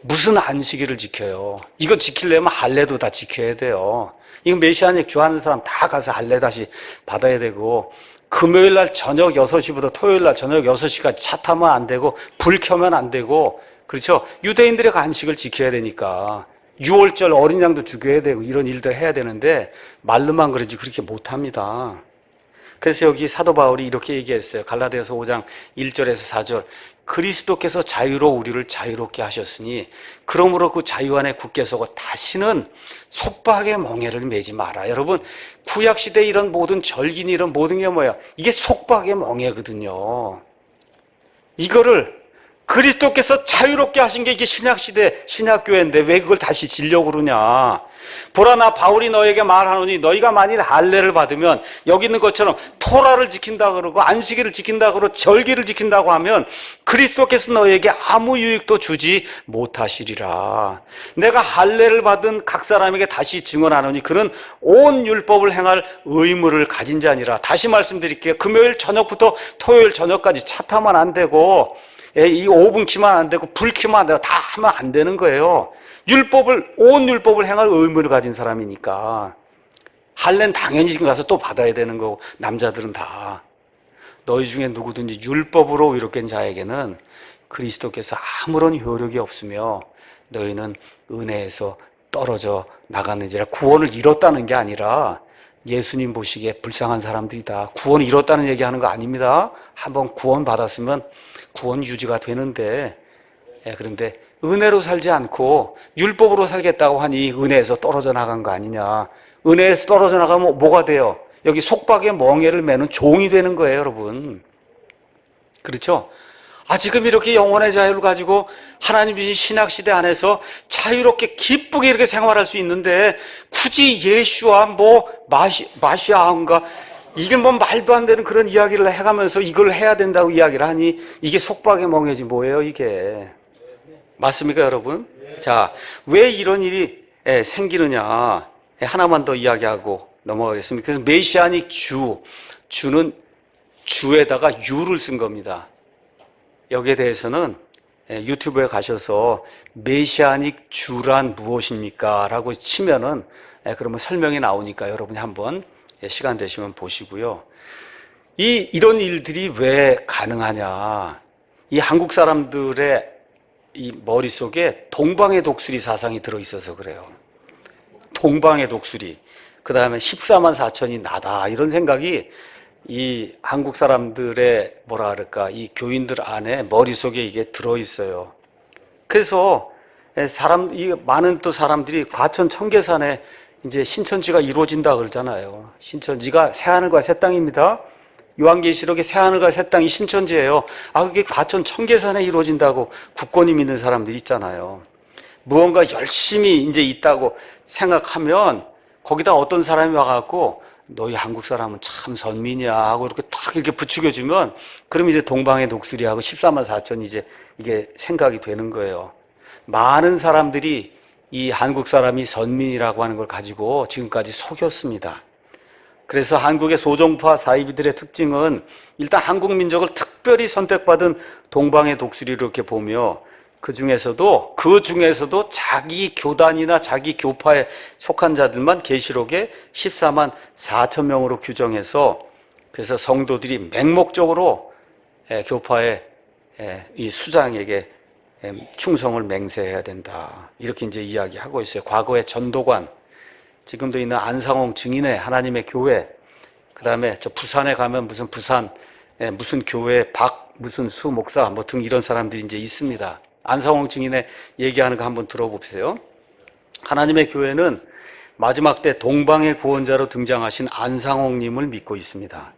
무슨 안식일을 지켜요? 이거 지키려면 할례도 다 지켜야 돼요. 이거 메시아닉 주하는 사람 다 가서 할례 다시 받아야 되고, 금요일날 저녁 6시부터 토요일날 저녁 6시까지 차 타면 안 되고, 불 켜면 안 되고, 그렇죠? 유대인들의 안식을 지켜야 되니까 6월절 어린 양도 죽여야 되고 이런 일들 해야 되는데 말로만 그러지 그렇게 못합니다. 그래서 여기 사도 바울이 이렇게 얘기했어요. 갈라디아서 5장 1절에서 4절. 그리스도께서 자유로 우리를 자유롭게 하셨으니 그러므로 그 자유 안에 굳게 서고 다시는 속박의 멍에를 매지 마라. 여러분, 구약시대 이런 모든 절긴 이런 모든 게 뭐야? 이게 속박의 멍에거든요. 이거를 그리스도께서 자유롭게 하신 게 이게 신약시대 신약교회인데 왜 그걸 다시 지려고 그러냐. 보라, 나 바울이 너에게 말하노니 너희가 만일 할례를 받으면 여기 있는 것처럼 토라를 지킨다 그러고 안식일을 지킨다 그러고 절기를 지킨다고 하면 그리스도께서 너에게 아무 유익도 주지 못하시리라. 내가 할례를 받은 각 사람에게 다시 증언하노니 그는 온 율법을 행할 의무를 가진 자니라. 다시 말씀드릴게요. 금요일 저녁부터 토요일 저녁까지 차 타면 안 되고 이 오븐 키면 안 되고 불 키면 안 되고 다 하면 안 되는 거예요. 온 율법을 행할 의무를 가진 사람이니까. 할례는 당연히 지금 가서 또 받아야 되는 거고, 남자들은 다. 너희 중에 누구든지 율법으로 의롭게 된 자에게는 그리스도께서 아무런 효력이 없으며 너희는 은혜에서 떨어져 나갔는지라. 구원을 잃었다는 게 아니라 예수님 보시기에 불쌍한 사람들이다. 구원을 잃었다는 얘기하는 거 아닙니다. 한번 구원 받았으면 구원 유지가 되는데, 그런데 은혜로 살지 않고 율법으로 살겠다고 하니 은혜에서 떨어져 나간 거 아니냐. 은혜에서 떨어져 나가면 뭐가 돼요? 여기 속박의 멍에를 매는 종이 되는 거예요, 여러분. 그렇죠? 지금 이렇게 영혼의 자유를 가지고 하나님 주신 신학시대 안에서 자유롭게 기쁘게 이렇게 생활할 수 있는데 굳이 예수와 마시아인가 이게 말도 안 되는 그런 이야기를 해가면서 이걸 해야 된다고 이야기를 하니 이게 속박의 멍에지 뭐예요, 이게. 맞습니까, 여러분? 자, 왜 이런 일이 생기느냐. 하나만 더 이야기하고 넘어가겠습니다. 그래서 메시아닉 주는 주에다가 유를 쓴 겁니다. 여기에 대해서는 유튜브에 가셔서 메시아닉 주란 무엇입니까? 라고 치면은 그러면 설명이 나오니까 여러분이 한번 시간 되시면 보시고요. 이런 일들이 왜 가능하냐. 이 한국 사람들의 이 머릿속에 동방의 독수리 사상이 들어있어서 그래요. 동방의 독수리. 그 다음에 14만 4천이 나다. 이런 생각이 이 한국 사람들의 이 교인들 안에 머릿속에 이게 들어있어요. 그래서 많은 또 사람들이 과천 청계산에 이제 신천지가 이루어진다 그러잖아요. 신천지가 새하늘과 새 땅입니다. 요한계시록의 새하늘과 새 땅이 신천지예요. 그게 과천 청계산에 이루어진다고 굳건히 믿는 사람들이 있잖아요. 무언가 열심히 이제 있다고 생각하면 거기다 어떤 사람이 와갖고 너희 한국 사람은 참 선민이야 하고 이렇게 딱 이렇게 부추겨주면 그럼 이제 동방의 독수리하고 14만 4천 이제 이게 생각이 되는 거예요. 많은 사람들이 이 한국 사람이 선민이라고 하는 걸 가지고 지금까지 속였습니다. 그래서 한국의 소종파 사이비들의 특징은 일단 한국 민족을 특별히 선택받은 동방의 독수리를 이렇게 보며 그 중에서도 자기 교단이나 자기 교파에 속한 자들만 계시록에 14만 4천 명으로 규정해서 그래서 성도들이 맹목적으로 교파의 이 수장에게 충성을 맹세해야 된다. 이렇게 이제 이야기하고 있어요. 과거의 전도관, 지금도 있는 안상홍 증인의 하나님의 교회, 그 다음에 저 부산에 가면 무슨 교회 무슨 수 목사 등 이런 사람들이 이제 있습니다. 안상홍 증인의 얘기하는 거 한번 들어보세요. 하나님의 교회는 마지막 때 동방의 구원자로 등장하신 안상홍님을 믿고 있습니다.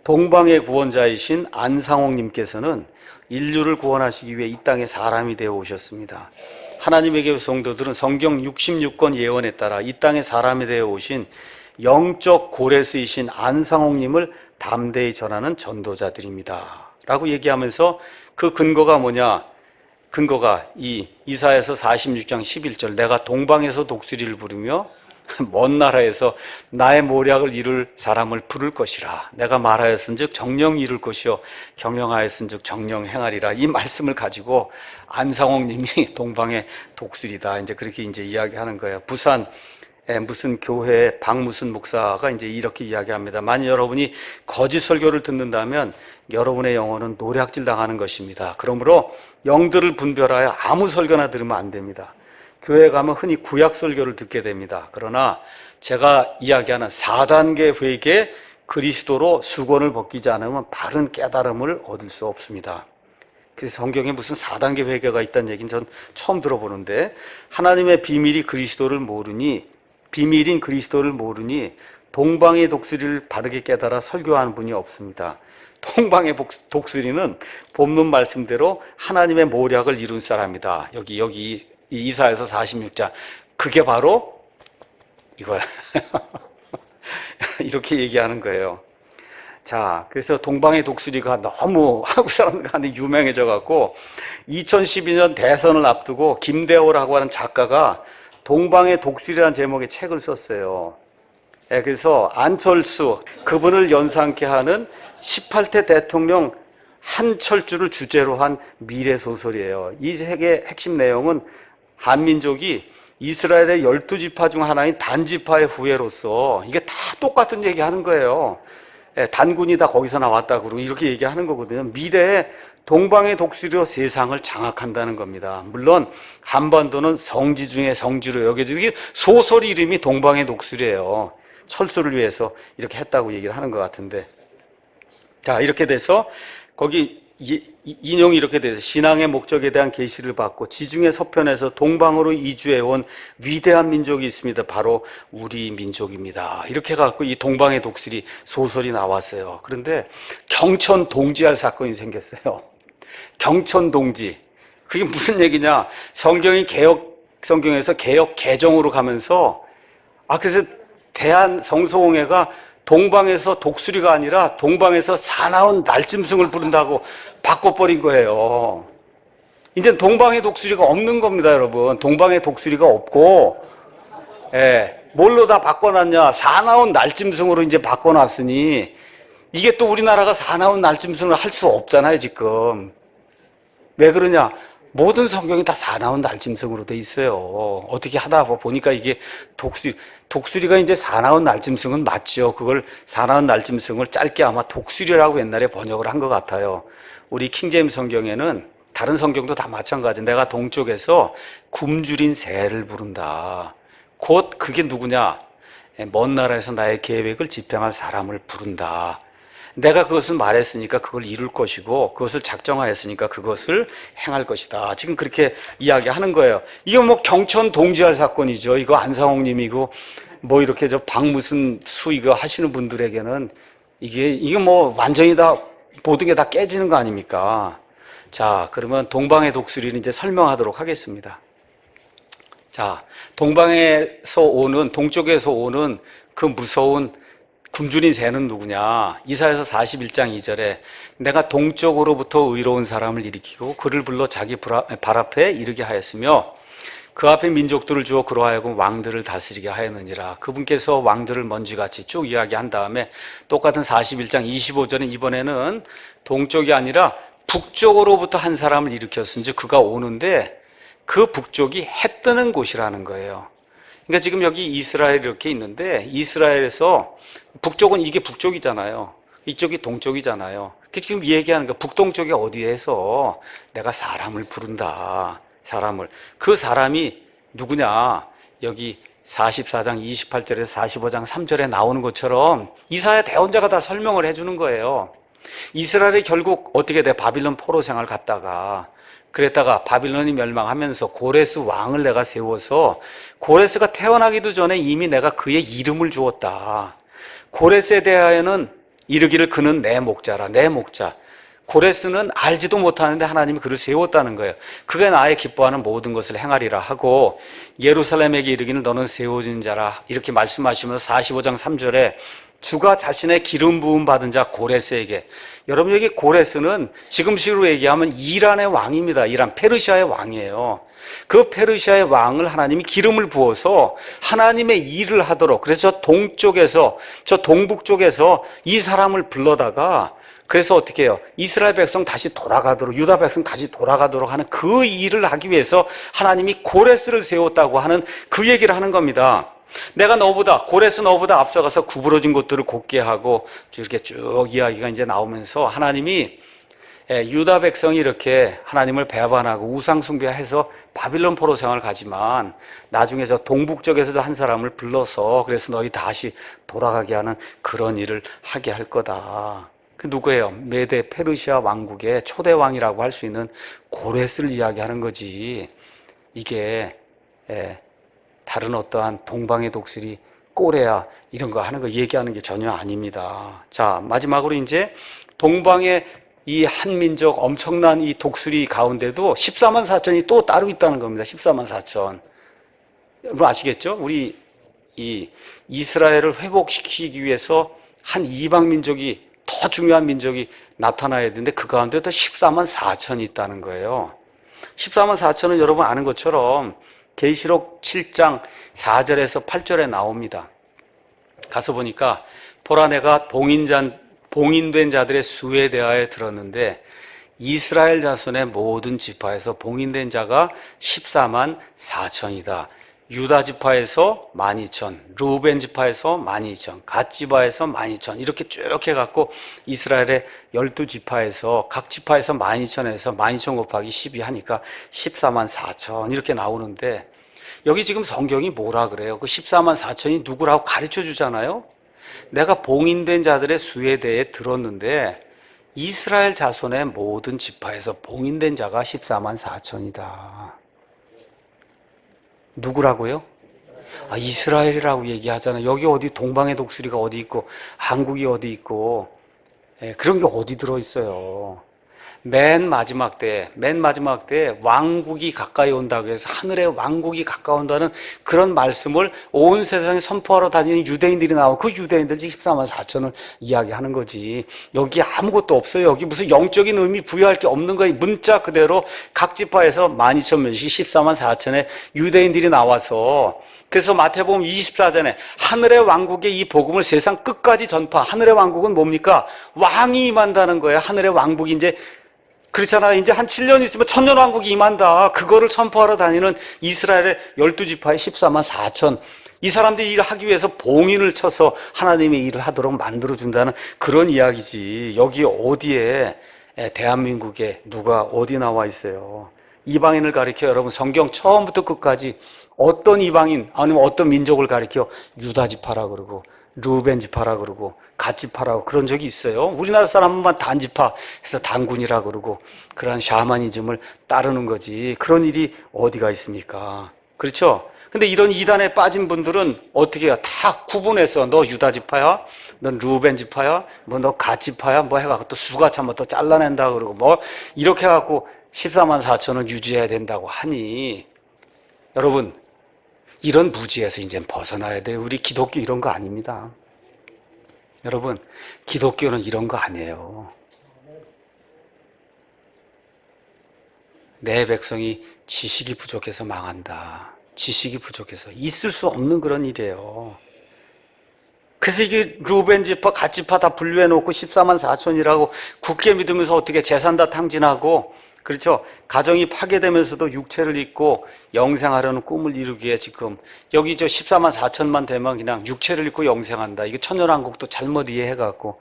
동방의 구원자이신 안상홍님께서는 인류를 구원하시기 위해 이 땅에 사람이 되어 오셨습니다. 하나님의 교회 성도들은 성경 66권 예언에 따라 이 땅에 사람이 되어 오신 영적 고레스이신 안상홍님을 담대히 전하는 전도자들입니다. 라고 얘기하면서 그 근거가 뭐냐? 근거가 이 이사야서 46장 11절 내가 동방에서 독수리를 부르며 먼 나라에서 나의 모략을 이룰 사람을 부를 것이라. 내가 말하였은즉 정령 이룰 것이요 경영하였은즉 정령 행하리라. 이 말씀을 가지고 안상홍님이 동방의 독수리다. 이제 그렇게 이제 이야기하는 거예요. 부산 무슨 교회 무슨 목사가 이제 이렇게 이야기합니다. 만약 여러분이 거짓 설교를 듣는다면 여러분의 영혼은 노략질 당하는 것입니다. 그러므로 영들을 분별하여 아무 설교나 들으면 안 됩니다. 교회에 가면 흔히 구약 설교를 듣게 됩니다. 그러나 제가 이야기하는 4단계 회개 그리스도로 수건을 벗기지 않으면 바른 깨달음을 얻을 수 없습니다. 그래서 성경에 무슨 4단계 회개가 있다는 얘기는 전 처음 들어보는데, 하나님의 비밀인 그리스도를 모르니 동방의 독수리를 바르게 깨달아 설교하는 분이 없습니다. 동방의 독수리는 본문 말씀대로 하나님의 모략을 이룬 사람이다. 여기 이사야서 46장, 그게 바로 이거야. 이렇게 얘기하는 거예요. 자, 그래서 동방의 독수리가 너무 한국 사람들한테 유명해져 갖고 2012년 대선을 앞두고 김대호라고 하는 작가가 동방의 독수리라는 제목의 책을 썼어요. 그래서 안철수, 그분을 연상케 하는 18대 대통령 한철주를 주제로 한 미래소설이에요. 이 책의 핵심 내용은 한민족이 이스라엘의 12지파 중 하나인 단지파의 후예로서, 이게 다 똑같은 얘기 하는 거예요. 단군이 다 거기서 나왔다 그러고 이렇게 얘기하는 거거든요. 미래에 동방의 독수리로 세상을 장악한다는 겁니다. 물론 한반도는 성지 중에 성지로 여겨지고, 이게 소설 이름이 동방의 독수리예요. 철수를 위해서 이렇게 했다고 얘기를 하는 것 같은데, 자, 이렇게 돼서 거기 인용이 이렇게 돼서 신앙의 목적에 대한 계시를 받고 지중해 서편에서 동방으로 이주해온 위대한 민족이 있습니다. 바로 우리 민족입니다. 이렇게 해갖고 이 동방의 독수리 소설이 나왔어요. 그런데 경천 동지할 사건이 생겼어요. 경천 동지. 그게 무슨 얘기냐? 성경에서 개역 개정으로 가면서, 그래서 대한 성소홍회가 동방에서 독수리가 아니라 동방에서 사나운 날짐승을 부른다고 바꿔버린 거예요. 이제 동방의 독수리가 없는 겁니다, 여러분. 동방의 독수리가 없고, 뭘로 다 바꿔놨냐? 사나운 날짐승으로 이제 바꿔놨으니, 이게 또 우리나라가 사나운 날짐승을 할 수 없잖아요, 지금. 왜 그러냐? 모든 성경이 다 사나운 날짐승으로 돼 있어요. 어떻게 하다 보니까 이게 독수리가 이제 사나운 날짐승은 맞죠. 그걸 사나운 날짐승을 짧게 아마 독수리라고 옛날에 번역을 한 것 같아요. 우리 킹제임스 성경에는, 다른 성경도 다 마찬가지, 내가 동쪽에서 굶주린 새를 부른다. 곧 그게 누구냐? 먼 나라에서 나의 계획을 집행할 사람을 부른다. 내가 그것을 말했으니까 그걸 이룰 것이고, 그것을 작정하였으니까 그것을 행할 것이다. 지금 그렇게 이야기하는 거예요. 이거 뭐 경천 동지할 사건이죠. 이거 안상홍님이고 뭐 이렇게 박무슨 수 이거 하시는 분들에게는 이게 뭐 완전히 다 모든 게 다 깨지는 거 아닙니까? 자, 그러면 동방의 독수리는 이제 설명하도록 하겠습니다. 자, 동쪽에서 오는 그 무서운 굶주린 새는 누구냐? 이사야서 41장 2절에 내가 동쪽으로부터 의로운 사람을 일으키고 그를 불러 자기 발 앞에 이르게 하였으며 그 앞에 민족들을 주어 그러하여금 왕들을 다스리게 하였느니라. 그분께서 왕들을 먼지같이 쭉 이야기한 다음에 똑같은 41장 25절에 이번에는 동쪽이 아니라 북쪽으로부터 한 사람을 일으켰은즉 그가 오는데 그 북쪽이 해 뜨는 곳이라는 거예요. 그러니까 지금 여기 이스라엘 이렇게 있는데, 이스라엘에서 북쪽은 이게 북쪽이잖아요. 이쪽이 동쪽이잖아요. 지금 얘기하는 거야. 북동쪽이 어디에서 내가 사람을 부른다. 사람을. 그 사람이 누구냐? 여기 44장 28절에서 45장 3절에 나오는 것처럼 이사야 대언자가 다 설명을 해주는 거예요. 이스라엘이 결국 어떻게 돼? 바빌론 포로 생활 갔다가, 그랬다가 바빌론이 멸망하면서 고레스 왕을 내가 세워서, 고레스가 태어나기도 전에 이미 내가 그의 이름을 주었다. 고레스에 대하여는 이르기를 그는 내 목자라. 내 목자. 고레스는 알지도 못하는데 하나님이 그를 세웠다는 거예요. 그가 나의 기뻐하는 모든 것을 행하리라 하고, 예루살렘에게 이르기는 너는 세워진 자라. 이렇게 말씀하시면서 45장 3절에 주가 자신의 기름 부음 받은 자 고레스에게, 여러분 여기 고레스는 지금식으로 얘기하면 이란의 왕입니다. 이란 페르시아의 왕이에요. 그 페르시아의 왕을 하나님이 기름을 부어서 하나님의 일을 하도록, 그래서 저 동쪽에서, 저 동북 쪽에서 이 사람을 불러다가, 그래서 어떻게 해요? 이스라엘 백성 다시 돌아가도록, 유다 백성 다시 돌아가도록 하는 그 일을 하기 위해서 하나님이 고레스를 세웠다고 하는 그 얘기를 하는 겁니다. 내가 고레스 너보다 앞서가서 구부러진 곳들을 곧게 하고, 이렇게 쭉 이야기가 이제 나오면서 하나님이 유다 백성이 이렇게 하나님을 배반하고 우상 숭배해서 바빌론 포로 생활을 가지만 나중에 저 동북쪽에서도 한 사람을 불러서 그래서 너희 다시 돌아가게 하는 그런 일을 하게 할 거다. 그 누구예요? 메데 페르시아 왕국의 초대 왕이라고 할 수 있는 고레스를 이야기하는 거지. 이게 다른 어떠한 동방의 독수리 꼬레야 이런 거 하는 거 얘기하는 게 전혀 아닙니다. 자, 마지막으로 이제 동방의 이 한민족 엄청난 이 독수리 가운데도 14만 4천이 또 따로 있다는 겁니다. 14만 4천. 여러분 아시겠죠? 우리 이 이스라엘을 회복시키기 위해서 한 이방 민족이 더 중요한 민족이 나타나야 되는데 그 가운데도 14만 4천이 있다는 거예요. 14만 4천은 여러분 아는 것처럼 계시록 7장 4절에서 8절에 나옵니다. 가서 보니까 보라 내가 봉인된 자들의 수에 대하여 들었는데 이스라엘 자손의 모든 지파에서 봉인된 자가 14만 4천이다. 유다 지파에서 12,000, 루벤 지파에서 12,000, 갓 지파에서 12,000 이렇게 쭉 해갖고 이스라엘의 12지파에서 각 지파에서 12,000에서 12,000 곱하기 12 하니까 14만 4천 이렇게 나오는데 여기 지금 성경이 뭐라 그래요? 그 14만 4천이 누구라고 가르쳐 주잖아요. 내가 봉인된 자들의 수에 대해 들었는데 이스라엘 자손의 모든 지파에서 봉인된 자가 14만 4천이다. 누구라고요? 이스라엘이라고 얘기하잖아요. 여기 어디 동방의 독수리가 어디 있고 한국이 어디 있고 그런 게 어디 들어있어요. 맨 마지막 때 왕국이 가까이 온다고 해서 하늘의 왕국이 가까운다는 그런 말씀을 온 세상에 선포하러 다니는 유대인들이 나오고 그 유대인들 14만 4천을 이야기하는 거지. 여기 아무것도 없어요. 여기 무슨 영적인 의미 부여할 게 없는 거예요. 문자 그대로 각 지파에서 12,000명씩 14만 4천의 유대인들이 나와서 그래서 마태복음 24장에 하늘의 왕국의 이 복음을 세상 끝까지 전파. 하늘의 왕국은 뭡니까? 왕이 임한다는 거예요. 하늘의 왕국이 이제 그렇잖아요. 이제 한 7년 있으면 천년왕국이 임한다. 그거를 선포하러 다니는 이스라엘의 12지파의 14만 4천. 이 사람들이 일을 하기 위해서 봉인을 쳐서 하나님의 일을 하도록 만들어준다는 그런 이야기지. 여기 어디에 대한민국에 누가 어디 나와 있어요. 이방인을 가리켜 여러분 성경 처음부터 끝까지 어떤 이방인 아니면 어떤 민족을 가리켜 유다지파라 그러고 루벤지파라 그러고 갓지파라고 그런 적이 있어요. 우리나라 사람만 단지파 해서 단군이라 그러고 그런 샤머니즘을 따르는 거지. 그런 일이 어디가 있습니까? 그렇죠? 근데 이런 이단에 빠진 분들은 어떻게 해요? 다 구분해서 너 유다지파야? 넌 루벤지파야? 뭐 너 갓지파야? 뭐 해갖고 또 수가참 또 잘라낸다 그러고 뭐 이렇게 해갖고 14만 4천을 유지해야 된다고 하니 여러분 이런 무지에서 이제 벗어나야 돼요. 우리 기독교 이런 거 아닙니다. 여러분 기독교는 이런 거 아니에요. 내 백성이 지식이 부족해서 망한다. 지식이 부족해서 있을 수 없는 그런 일이에요. 그래서 이게 루벤지파, 갓지파 다 분류해놓고 14만 4천이라고 굳게 믿으면서 어떻게 재산 다 탕진하고 그렇죠. 가정이 파괴되면서도 육체를 잊고 영생하려는 꿈을 이루기에 지금 여기 저 14만 4천만 되면 그냥 육체를 잊고 영생한다. 이게 천년왕국도 잘못 이해해갖고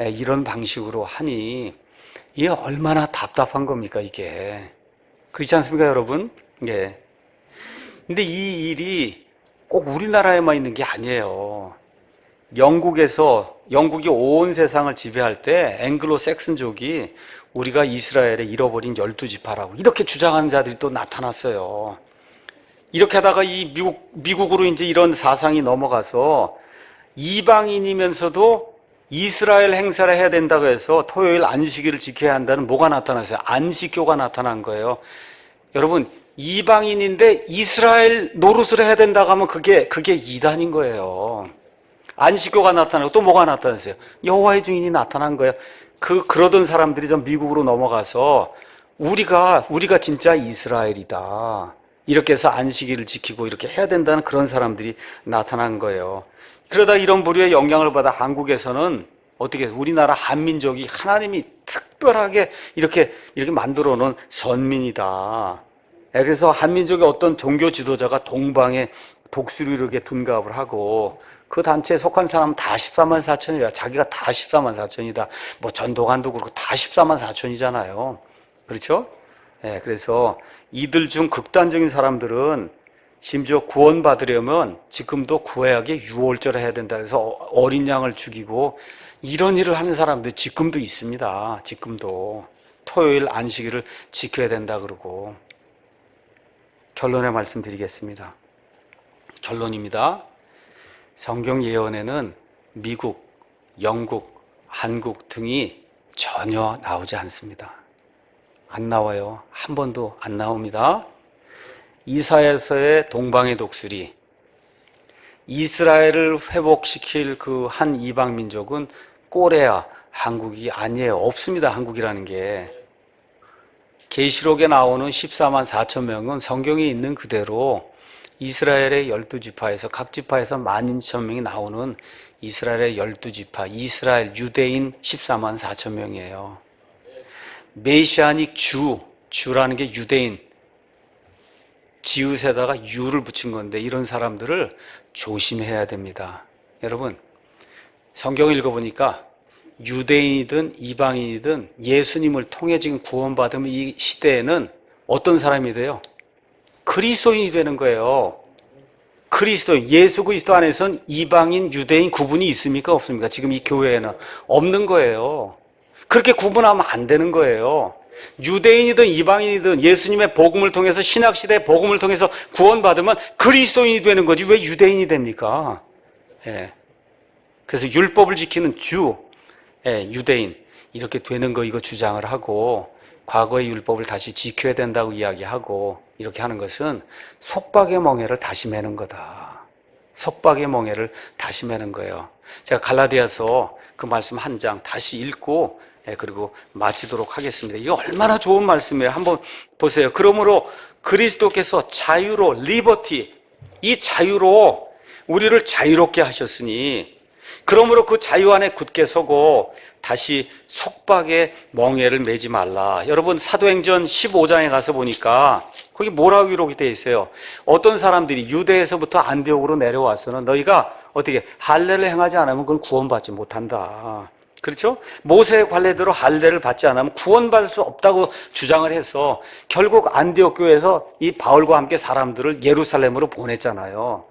이런 방식으로 하니 이게 얼마나 답답한 겁니까 이게. 그렇지 않습니까 여러분? 예. 근데 이 일이 꼭 우리나라에만 있는 게 아니에요. 영국이 온 세상을 지배할 때 앵글로 섹슨족이 우리가 이스라엘에 잃어버린 12지파라고 이렇게 주장하는 자들이 또 나타났어요. 이렇게 하다가 이 미국으로 이제 이런 사상이 넘어가서 이방인이면서도 이스라엘 행사를 해야 된다고 해서 토요일 안식일을 지켜야 한다는 뭐가 나타났어요? 안식교가 나타난 거예요. 여러분 이방인인데 이스라엘 노릇을 해야 된다고 하면 그게 이단인 거예요. 안식교가 나타나고 또 뭐가 나타났어요? 여호와의 증인이 나타난 거예요. 그러던 사람들이 좀 미국으로 넘어가서 우리가 진짜 이스라엘이다. 이렇게 해서 안식일을 지키고 이렇게 해야 된다는 그런 사람들이 나타난 거예요. 그러다 이런 부류의 영향을 받아 한국에서는 어떻게 우리나라 한민족이 하나님이 특별하게 이렇게 만들어 놓은 선민이다. 그래서 한민족의 어떤 종교 지도자가 동방에 독수리로 이렇게 둔갑을 하고 그 단체에 속한 사람은 다 14만 4천이라 자기가 다 14만 4천이다. 뭐 전도관도 그렇고 다 14만 4천이잖아요. 그렇죠? 예, 그래서 이들 중 극단적인 사람들은 심지어 구원받으려면 지금도 구약에 유월절을 해야 된다 해서 어린 양을 죽이고 이런 일을 하는 사람들 지금도 있습니다. 지금도 토요일 안식일을 지켜야 된다 그러고. 결론의 말씀 드리겠습니다. 결론입니다. 성경 예언에는 미국, 영국, 한국 등이 전혀 나오지 않습니다. 안 나와요. 한 번도 안 나옵니다. 이사야서의 동방의 독수리, 이스라엘을 회복시킬 그 한 이방 민족은 꼬레아, 한국이 아니에요. 없습니다. 한국이라는 게. 계시록에 나오는 14만 4천 명은 성경에 있는 그대로 이스라엘의 12지파에서 각 지파에서 12,000명이 나오는 이스라엘의 12지파, 이스라엘 유대인 14만 4천 명이에요. 메시아닉 주라는 게 유대인, 지읒에다가 유를 붙인 건데 이런 사람들을 조심해야 됩니다. 여러분, 성경을 읽어보니까 유대인이든 이방인이든 예수님을 통해 지금 구원받으면 이 시대에는 어떤 사람이 돼요? 그리스도인이 되는 거예요. 그리스도인, 예수 그리스도 안에서는 이방인, 유대인 구분이 있습니까? 없습니까? 지금 이 교회에는 없는 거예요. 그렇게 구분하면 안 되는 거예요. 유대인이든 이방인이든 예수님의 복음을 통해서 신약시대의 복음을 통해서 구원받으면 그리스도인이 되는 거지 왜 유대인이 됩니까? 예. 그래서 율법을 지키는 주, 예, 유대인 이렇게 되는 거 이거 주장을 하고 과거의 율법을 다시 지켜야 된다고 이야기하고 이렇게 하는 것은 속박의 멍에를 다시 매는 거다. 속박의 멍에를 다시 매는 거예요. 제가 갈라디아서 그 말씀 한 장 다시 읽고 그리고 마치도록 하겠습니다. 이게 얼마나 좋은 말씀이에요. 한번 보세요. 그러므로 그리스도께서 자유로 리버티, 이 자유로 우리를 자유롭게 하셨으니 그러므로 그 자유 안에 굳게 서고 다시 속박의 멍에를 매지 말라. 여러분 사도행전 15장에 가서 보니까 거기 뭐라고 기록이 되어 있어요? 어떤 사람들이 유대에서부터 안디옥으로 내려와서는 너희가 어떻게 할례를 행하지 않으면 그건 구원받지 못한다. 그렇죠? 모세의 관례대로 할례를 받지 않으면 구원받을 수 없다고 주장을 해서 결국 안디옥 교회에서 이 바울과 함께 사람들을 예루살렘으로 보냈잖아요.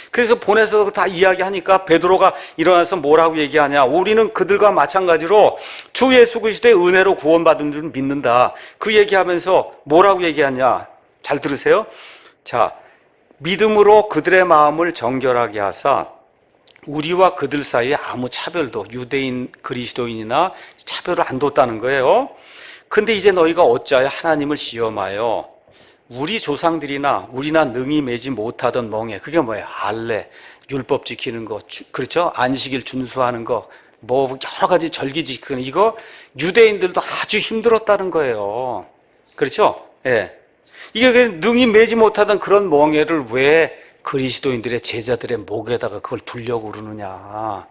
그래서 보내서 다 이야기하니까 베드로가 일어나서 뭐라고 얘기하냐? 우리는 그들과 마찬가지로 주 예수 그리스도의 은혜로 구원받은 줄 믿는다. 그 얘기하면서 뭐라고 얘기하냐? 잘 들으세요. 자, 믿음으로 그들의 마음을 정결하게 하사 우리와 그들 사이에 아무 차별도 유대인 그리스도인이나 차별을 안 뒀다는 거예요. 근데 이제 너희가 어찌하여 하나님을 시험하여 우리 조상들이나 우리나 능히 매지 못하던 멍에, 그게 뭐예요? 할례, 율법 지키는 거, 그렇죠? 안식일 준수하는 거, 뭐 여러 가지 절기 지키는 이거 유대인들도 아주 힘들었다는 거예요. 그렇죠? 예. 이게 능히 매지 못하던 그런 멍에를 왜 그리스도인들의 제자들의 목에다가 그걸 두려고 그러느냐.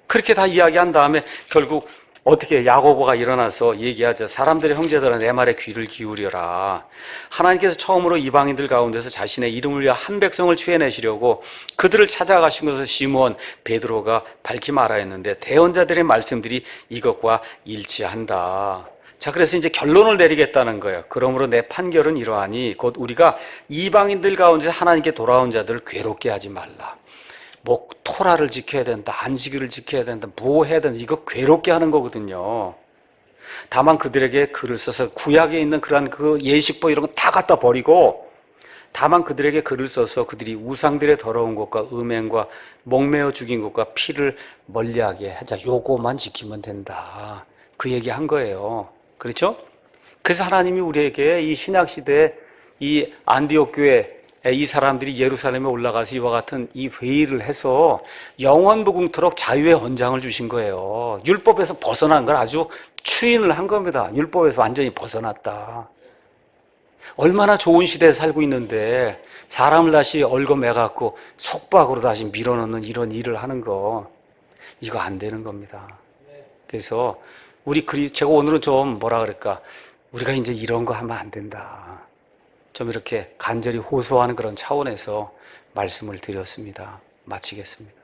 그렇게 다 이야기한 다음에 결국 어떻게 야고보가 일어나서 얘기하죠. 사람들의 형제들아 내 말에 귀를 기울여라. 하나님께서 처음으로 이방인들 가운데서 자신의 이름을 위해 한 백성을 취해내시려고 그들을 찾아가신 것을 시므온 베드로가 밝히 말하였는데 대언자들의 말씀들이 이것과 일치한다. 자, 그래서 이제 결론을 내리겠다는 거예요. 그러므로 내 판결은 이러하니 곧 우리가 이방인들 가운데 하나님께 돌아온 자들을 괴롭게 하지 말라. 뭐 토라를 지켜야 된다, 안식일을 지켜야 된다, 뭐 해야 된다, 이거 괴롭게 하는 거거든요. 다만 그들에게 글을 써서 구약에 있는 그러한 그 예식법 이런 거 다 갖다 버리고 다만 그들에게 글을 써서 그들이 우상들의 더러운 것과 음행과 목매어 죽인 것과 피를 멀리하게 하자. 요거만 지키면 된다. 그 얘기 한 거예요. 그렇죠? 그래서 하나님이 우리에게 이 신약시대에 이 안디옥 교회 이 사람들이 예루살렘에 올라가서 이와 같은 이 회의를 해서 영원무궁토록 자유의 헌장을 주신 거예요. 율법에서 벗어난 걸 아주 추인을 한 겁니다. 율법에서 완전히 벗어났다. 얼마나 좋은 시대에 살고 있는데 사람을 다시 얽어매갖고 속박으로 다시 밀어넣는 이런 일을 하는 거 이거 안 되는 겁니다. 그래서 제가 오늘은 좀 뭐라 그럴까, 우리가 이제 이런 거 하면 안 된다. 좀 이렇게 간절히 호소하는 그런 차원에서 말씀을 드렸습니다. 마치겠습니다.